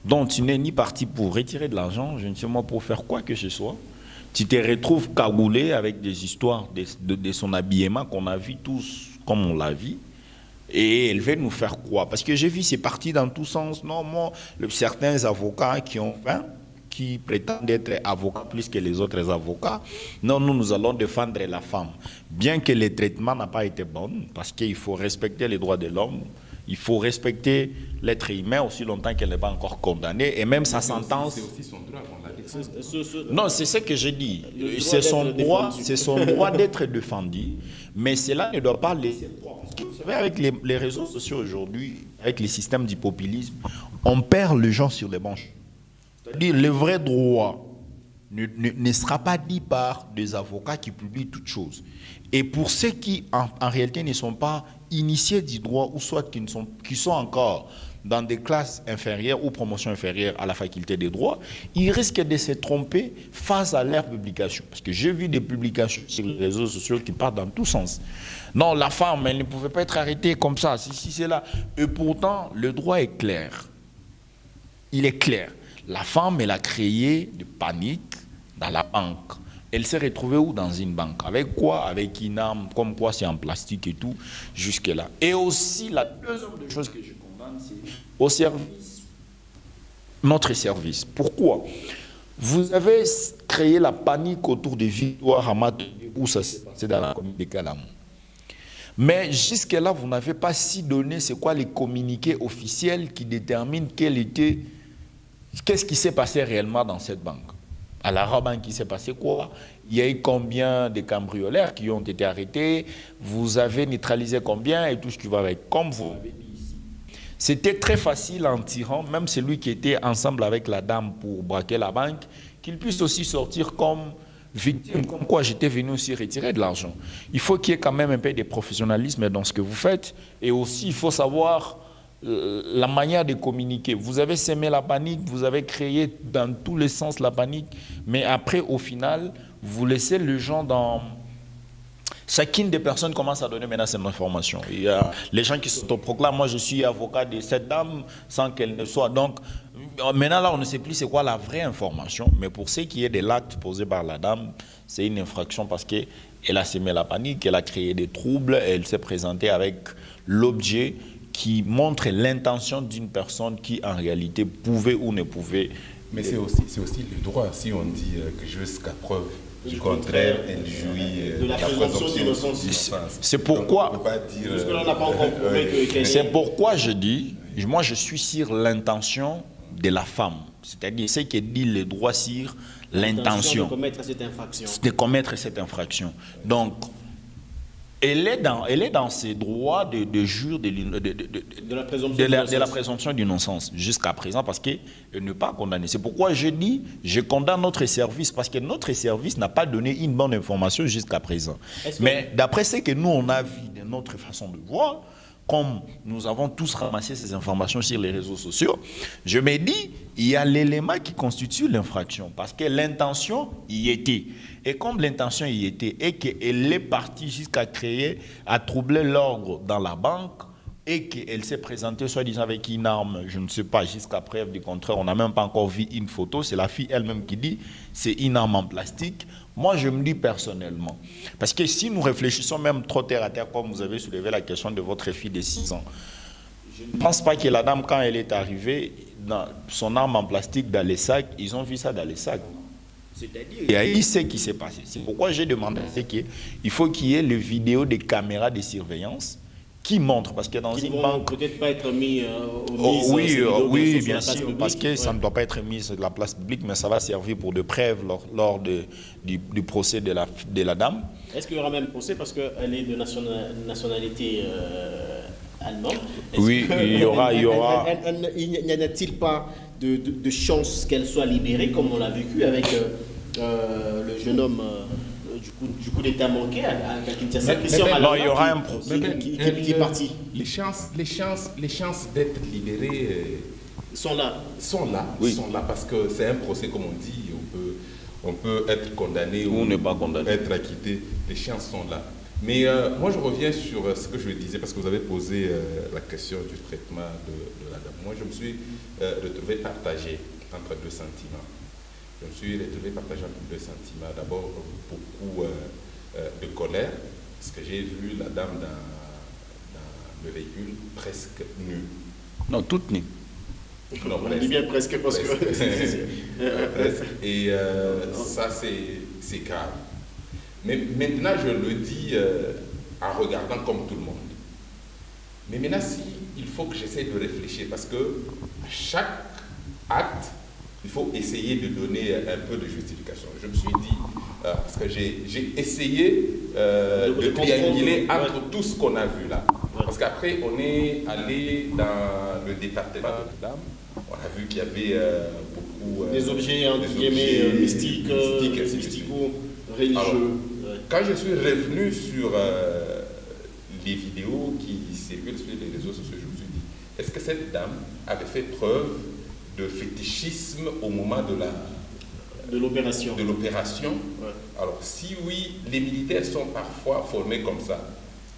dont tu n'es ni parti pour retirer de l'argent, je ne sais moi pour faire quoi que ce soit. Tu te retrouves cagoulé avec des histoires de son habillement qu'on a vu tous comme on l'a vu, et elle veut nous faire quoi? Parce que j'ai vu, c'est parti dans tous sens. Non, moi, certains avocats qui prétendent être avocats plus que les autres avocats, non, nous allons défendre la femme. Bien que le traitement n'a pas été bon, parce qu'il faut respecter les droits de l'homme, Il faut respecter l'être humain aussi longtemps qu'elle n'est pas encore condamnée. Et même sa sentence... C'est aussi son droit qu'on la défende. Non, c'est ce que j'ai dit. C'est son droit d'être défendu. Mais cela ne doit pas laisser... Vous savez, avec les réseaux sociaux aujourd'hui, avec les systèmes du populisme, on perd les gens sur les banches. C'est-à-dire le vrai droit ne sera pas dit par des avocats qui publient toutes choses. Et pour ceux qui, en réalité, ne sont pas initiés du droit, ou soit qui sont encore dans des classes inférieures ou promotions inférieures à la faculté des droits, ils risquent de se tromper face à leur publication. Parce que j'ai vu des publications sur les réseaux sociaux qui partent dans tous sens. Non, la femme, elle ne pouvait pas être arrêtée comme ça, si c'est là. Et pourtant, le droit est clair. Il est clair. La femme, elle a créé de panique dans la banque. Elle s'est retrouvée où? Dans une banque. Avec quoi? Avec une arme, comme quoi c'est en plastique et tout, jusque-là. Et aussi, la deuxième chose que je condamne, c'est au service, notre service. Pourquoi? Vous avez créé la panique autour de Victoire Hamad, où ça s'est passé dans la commune de Kalamou. Mais jusque-là, vous n'avez pas si donné, c'est quoi les communiqués officiels qui déterminent qu'est-ce qui s'est passé réellement dans cette banque. À la Rabanque, il s'est passé quoi? Il y a eu combien de cambrioleurs qui ont été arrêtés? Vous avez neutralisé combien? Et tout ce qui va avec. Comme vous l'avez dit ici. C'était très facile en tirant, même celui qui était ensemble avec la dame pour braquer la banque, qu'il puisse aussi sortir comme victime, comme quoi j'étais venu aussi retirer de l'argent. Il faut qu'il y ait quand même un peu de professionnalisme dans ce que vous faites. Et aussi, il faut savoir la manière de communiquer. Vous avez sémé la panique, vous avez créé dans tous les sens la panique, mais après, au final, vous laissez les gens dans... Chacune des personnes commence à donner maintenant cette information. Il y a les gens qui s'autoproclament, moi je suis avocat de cette dame, sans qu'elle ne soit. Donc, maintenant là, on ne sait plus c'est quoi la vraie information, mais pour ce qui est de l'acte posé par la dame, c'est une infraction parce qu'elle a sémé la panique, elle a créé des troubles, elle s'est présentée avec l'objet qui montre l'intention d'une personne qui, en réalité, pouvait ou ne pouvait. Mais c'est aussi le droit. Si on dit que jusqu'à preuve du contraire, elle jouit de la présomption d'innocence. C'est pourquoi... Donc, c'est pourquoi je dis, moi je suis sur l'intention de la femme. C'est-à-dire, c'est que dit le droit sur l'intention de commettre cette infraction. De commettre cette infraction. Donc, elle est dans ses droits de jure de la présomption d'innocence jusqu'à présent parce qu'elle n'est pas condamnée. C'est pourquoi je dis, je condamne notre service parce que notre service n'a pas donné une bonne information jusqu'à présent. Mais d'après ce que nous on a vu de notre façon de voir, comme nous avons tous ramassé ces informations sur les réseaux sociaux, je me dis, il y a l'élément qui constitue l'infraction parce que l'intention y était. Et comme l'intention y était et qu'elle est partie jusqu'à créer, à troubler l'ordre dans la banque et qu'elle s'est présentée soi-disant avec une arme, je ne sais pas, jusqu'à preuve du contraire, on n'a même pas encore vu une photo, c'est la fille elle-même qui dit c'est une arme en plastique. Moi, je me dis personnellement, parce que si nous réfléchissons même trop terre à terre, comme vous avez soulevé la question de votre fille de 6 ans, je ne pense pas que la dame, quand elle est arrivée, dans son arme en plastique dans les sacs, ils ont vu ça dans les sacs. C'est-à-dire, il y a eu ce qui s'est passé. C'est pourquoi j'ai demandé qu'il faut qu'il y ait les vidéos des caméras de surveillance qui montrent, parce que dans une banque... peut-être pas être mis oui, bien sûr, parce que ça ne doit pas être mis sur la place publique, mais ça va servir pour de preuves lors du procès de la dame. Est-ce qu'il y aura même procès parce qu'elle est de nationalité allemande? Oui, il y aura... N'y en a-t-il pas de chance qu'elle soit libérée, comme on l'a vécu avec le jeune homme du coup d'État manqué à Kinshasa? Non, il y aura un procès qui est parti. Les chances d'être libérés sont là. Oui. Sont là parce que c'est un procès, comme on dit, on peut être condamné ou ne pas condamné, être acquitté. Les chances sont là. Mais moi, je reviens sur ce que je disais, parce que vous avez posé la question du traitement de la dame. Moi, je me suis retrouvé partagé entre deux sentiments. Je me suis retrouvé partagé entre deux sentiments. D'abord, beaucoup de colère, parce que j'ai vu la dame dans le véhicule presque nue. Non, toute nue. Non, on dit bien presque parce que... presque. Et ça, c'est grave. Mais maintenant, je le dis en regardant comme tout le monde. Mais maintenant, si il faut que j'essaie de réfléchir parce que à chaque acte, il faut essayer de donner un peu de justification. Je me suis dit, parce que j'ai essayé de trianguler entre tout ce qu'on a vu là. Parce qu'après, on est allé dans le département de Dame. On a vu qu'il y avait beaucoup... des objets, mystiques, mystico-religieux. Quand je suis revenu sur les vidéos qui circulent sur les réseaux sociaux, je me suis dit, est-ce que cette dame avait fait preuve de fétichisme au moment de l'opération? Ouais. Alors, si oui, les militaires sont parfois formés comme ça,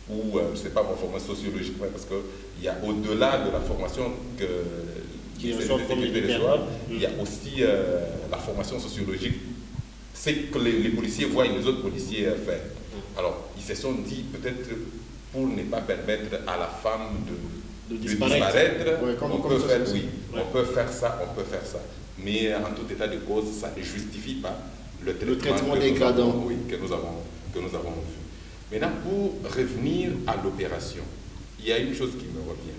ou je ne sais pas, mon formation sociologique, parce qu'il y a au-delà de la formation qui reçoivent, il y a aussi la formation sociologique. C'est que les policiers voient les autres policiers faire. Alors, ils se sont dit, peut-être pour ne pas permettre à la femme de disparaître, on peut faire ça. Mais en tout état de cause, ça ne justifie pas le traitement dégradant que nous avons vu. Maintenant, pour revenir à l'opération, il y a une chose qui me revient.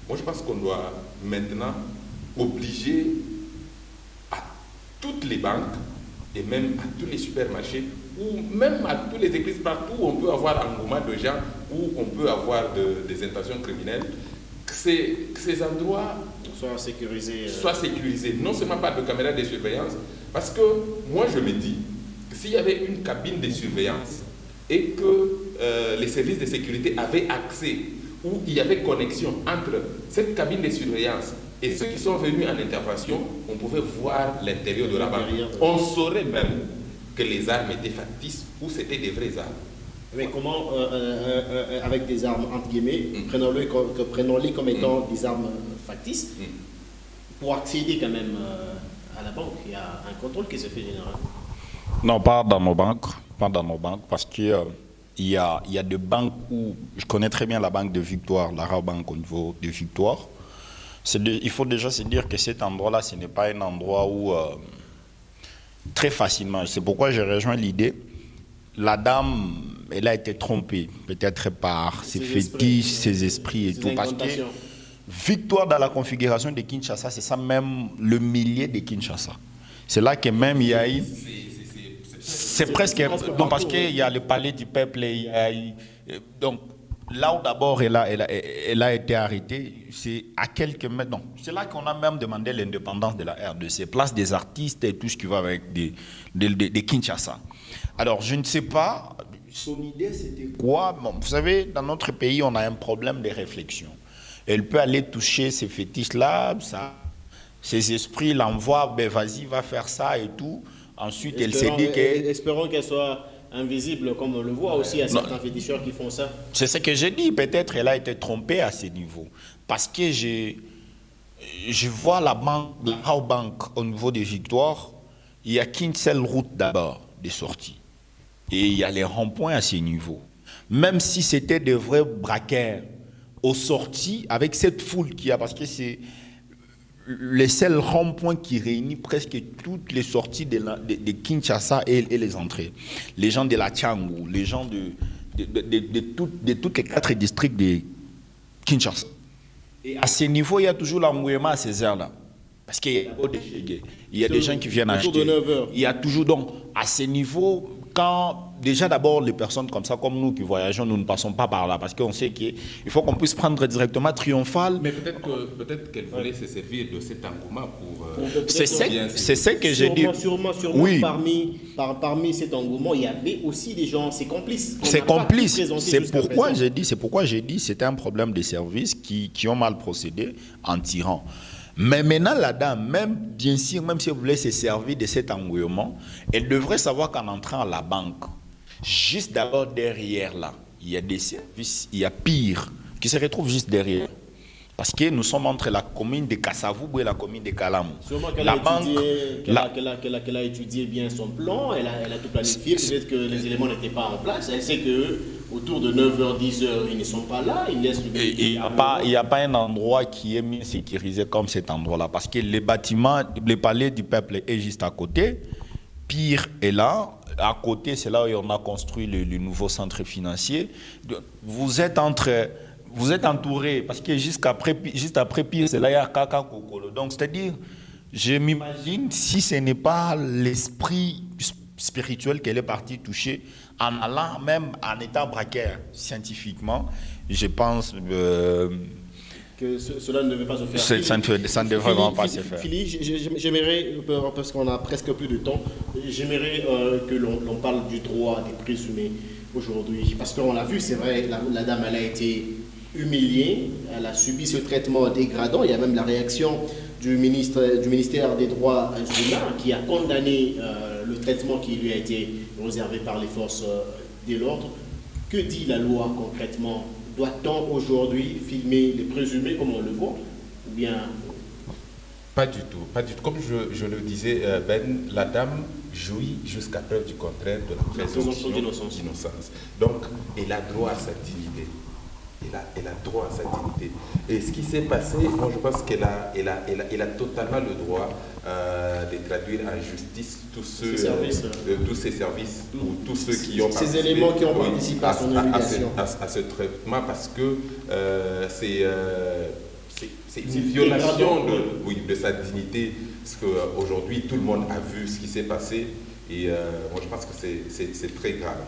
Moi, je pense qu'on doit maintenant obliger à toutes les banques et même à tous les supermarchés ou même à toutes les églises, partout où on peut avoir un mouvement de gens, où on peut avoir des intentions criminelles, que ces endroits soient sécurisés. Non seulement par de caméras de surveillance, parce que moi je me dis que s'il y avait une cabine de surveillance et que les services de sécurité avaient accès, où il y avait connexion entre cette cabine de surveillance et ceux qui sont venus en intervention, on pouvait voir l'intérieur de la banque. On saurait même que les armes étaient factices ou c'était des vraies armes. Mais comment, avec des armes, entre guillemets, prenons-les comme étant des armes factices, pour accéder quand même à la banque, il y a un contrôle qui se fait généralement? Non, pas dans nos banques, parce que il y a des banques où, je connais très bien la banque de Victoire, la Rabobank au niveau de Victoire. Il faut déjà se dire que cet endroit-là, ce n'est pas un endroit où, très facilement, c'est pourquoi j'ai rejoint l'idée, la dame, elle a été trompée, peut-être par ses fétiches, ses esprits et tout, parce que Victoire dans la configuration de Kinshasa, c'est ça même le millier de Kinshasa. C'est là que même il y a eu... C'est presque... Donc parce qu'il y a le palais du peuple, donc là où d'abord elle a été arrêtée, c'est à quelques mètres. Non, c'est là qu'on a même demandé l'indépendance de la RDC, place des artistes et tout ce qui va avec des Kinshasa. Alors je ne sais pas, son idée c'était quoi? Bon, vous savez, dans notre pays, on a un problème de réflexion. Elle peut aller toucher ces fétiches-là, ces esprits l'envoient, ben vas-y, va faire ça et tout. Ensuite, elle s'est dit que... Espérons qu'elle soit invisible, comme on le voit aussi à certains féticheurs qui font ça. C'est ce que j'ai dit. Peut-être elle a été trompée à ce niveau. Parce que je vois la Rabobank au niveau des Victoires, il n'y a qu'une seule route d'abord de sortie. Et il y a les ronds-points à ce niveau. Même si c'était de vrais braqueurs aux sorties, avec cette foule qu'il y a, parce que c'est le seul rond-point qui réunit presque toutes les sorties de Kinshasa et les entrées. Les gens de la Tchangou, les gens de toutes les 4 districts de Kinshasa. Et à ce niveau, il y a toujours l'engouement à ces heures-là. Parce qu'il y a des gens qui viennent acheter. Il y a toujours, donc, à ce niveau, quand déjà d'abord les personnes comme ça, comme nous qui voyageons, nous ne passons pas par là parce qu'on sait qu'il faut qu'on puisse prendre directement Triomphal. Mais peut-être qu'elle voulait se servir de cet engouement pour... c'est ce que j'ai dit. Sûrement oui. Parmi cet engouement, il y avait aussi des gens, ses complices. C'est complice. C'est pourquoi j'ai dit c'était un problème des services qui ont mal procédé en tirant. Mais maintenant, la dame, bien sûr, même si elle voulait se servir de cet engouement, elle devrait savoir qu'en entrant à la banque, juste d'abord derrière là, il y a des services, il y a pire, qui se retrouvent juste derrière. Parce que nous sommes entre la commune de Kassavoubou et la commune de Kalamou. Sûrement qu'elle a étudié bien son plan, elle a tout planifié, peut-être que les éléments n'étaient pas en place. Elle sait qu'autour de 9h, 10h, ils ne sont pas là. Il n'y a pas un endroit qui est mieux sécurisé comme cet endroit-là. Parce que les bâtiments, le palais du peuple est juste à côté. Pire est là. À côté, c'est là où on a construit le nouveau centre financier. Vous êtes entre... vous êtes entouré, parce que juste après Pire, c'est là il y a Kaka Kokolo. Donc, c'est-à-dire, je m'imagine, si ce n'est pas l'esprit spirituel qu'elle est partie toucher, en allant même en état braquaire, scientifiquement, je pense que cela ne devait pas se faire. Ça ne devrait vraiment pas se faire. Philippe, j'aimerais, parce qu'on a presque plus de temps, j'aimerais que l'on parle du droit des présumés aujourd'hui. Parce qu'on l'a vu, c'est vrai, la dame, elle a été humiliée, elle a subi ce traitement dégradant. Il y a même la réaction du ministère des Droits humains qui a condamné le traitement qui lui a été réservé par les forces de l'ordre. Que dit la loi concrètement? Doit-on aujourd'hui filmer les présumés comme on le voit? Ou bien... Pas du tout, pas du tout. Comme je le disais, Ben, la dame jouit jusqu'à preuve du contraire de la présomption d'innocence. Donc, elle a droit à sa dignité. Elle a droit à sa dignité. Et ce qui s'est passé, moi je pense qu'elle a totalement le droit de traduire en justice tous ces services ou tous ceux qui ont participé, ces éléments qui ont participé à son humiliation. À ce traitement, parce que c'est une violation de sa dignité, parce qu'aujourd'hui tout le monde a vu ce qui s'est passé, et moi je pense que c'est très grave.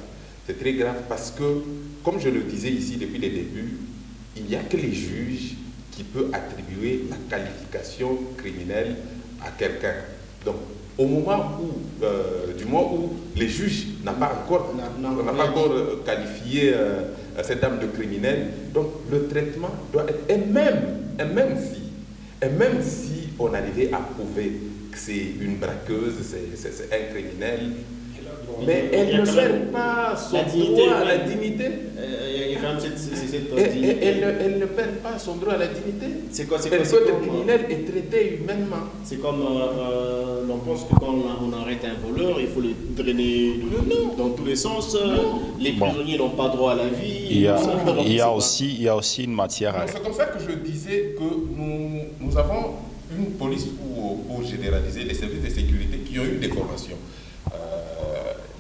C'est très grave parce que, comme je le disais ici depuis le début, il n'y a que les juges qui peuvent attribuer la qualification criminelle à quelqu'un. Donc, au moment où les juges n'ont pas encore qualifié cette dame de criminelle, donc le traitement doit être... Et même si on arrivait à prouver que c'est une braqueuse, c'est un criminel, mais elle ne perd pas son droit à la dignité. Elle ne perd pas son droit à la dignité. Elle peut être criminelle et traitée humainement. C'est comme l'on pense que quand on arrête un voleur, il faut le drainer dans tous les sens. Les prisonniers n'ont pas droit à la vie. Il y a aussi une matière à... C'est comme ça que je disais que nous avons une police pour généraliser les services de sécurité qui ont eu des formations.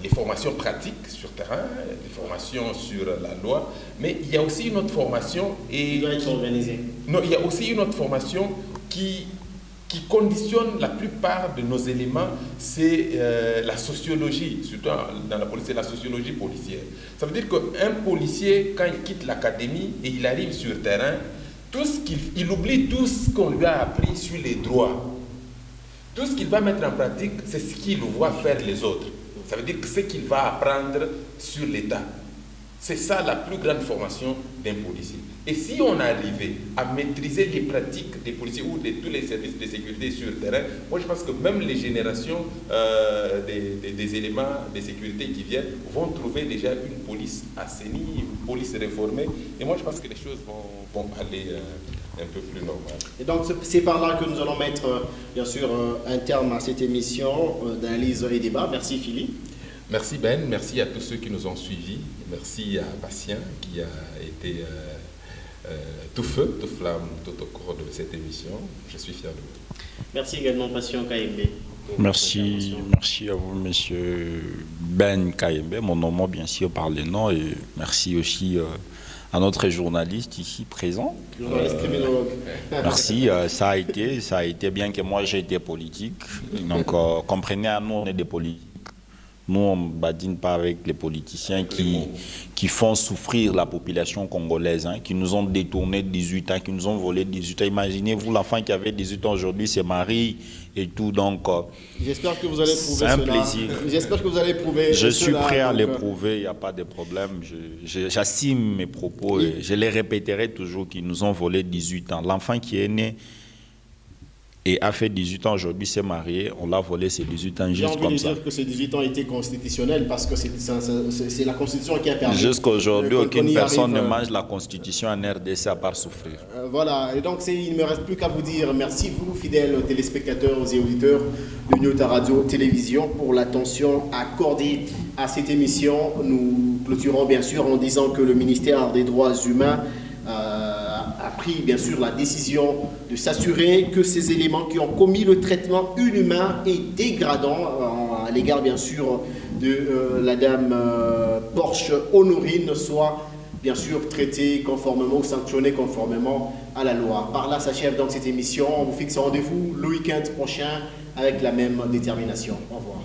Les formations pratiques sur terrain, les formations sur la loi, mais il y a aussi une autre formation qui doit être organisée. Non, il y a aussi une autre formation qui conditionne la plupart de nos éléments, c'est la sociologie, surtout dans la police, c'est la sociologie policière. Ça veut dire qu'un policier, quand il quitte l'académie et il arrive sur le terrain, il oublie tout ce qu'on lui a appris sur les droits. Tout ce qu'il va mettre en pratique, c'est ce qu'il voit faire les autres. Ça veut dire que ce qu'il va apprendre sur l'État. C'est ça la plus grande formation d'un policier. Et si on arrivait à maîtriser les pratiques des policiers ou de tous les services de sécurité sur le terrain, moi je pense que même les générations des éléments de sécurité qui viennent vont trouver déjà une police assainie, une police réformée. Et moi je pense que les choses vont aller un peu plus normal. Et donc c'est par là que nous allons mettre bien sûr un terme à cette émission d'analyse et débat. Merci Philippe. Merci Ben, merci à tous ceux qui nous ont suivis. Merci à Bastien qui a été tout feu, tout flamme tout au cours de cette émission. Je suis fier de vous. Merci également Patient KMB. Merci à vous, monsieur Ben KMB, mon nom bien sûr par les noms, et merci aussi à notre journaliste ici présent. Journaliste criminologue. Merci, ça a été bien que moi j'ai été politique. Donc comprenez, nous on est des politiques. Nous, on ne badine pas avec les politiciens qui font souffrir la population congolaise, hein, qui nous ont détourné 18 ans, qui nous ont volé 18 ans. Imaginez-vous, l'enfant qui avait 18 ans aujourd'hui se marie et tout. Donc, j'espère que vous allez prouver c'est un plaisir. J'espère que vous allez prouver. Je suis prêt à l'éprouver, il n'y a pas de problème. J'assume mes propos et je les répéterai toujours qu'ils nous ont volé 18 ans. L'enfant qui est né et a fait 18 ans aujourd'hui, s'est marié, on l'a volé ses 18 ans juste comme ça. J'ai envie de dire que ces 18 ans étaient constitutionnels parce que c'est la Constitution qui a permis. Jusqu'à aujourd'hui, aucune personne ne mange la Constitution en RDC à part souffrir. Voilà, et donc il ne me reste plus qu'à vous dire merci vous, fidèles téléspectateurs et auditeurs de Nyota Radio Télévision, pour l'attention accordée à cette émission. Nous clôturons bien sûr en disant que le ministère des Droits humains a pris bien sûr la décision de s'assurer que ces éléments qui ont commis le traitement inhumain et dégradant à l'égard bien sûr de la dame Porsche Honorine soient bien sûr, traités conformément ou sanctionnés conformément à la loi. Par là s'achève donc cette émission. On vous fixe rendez-vous le week-end prochain avec la même détermination. Au revoir.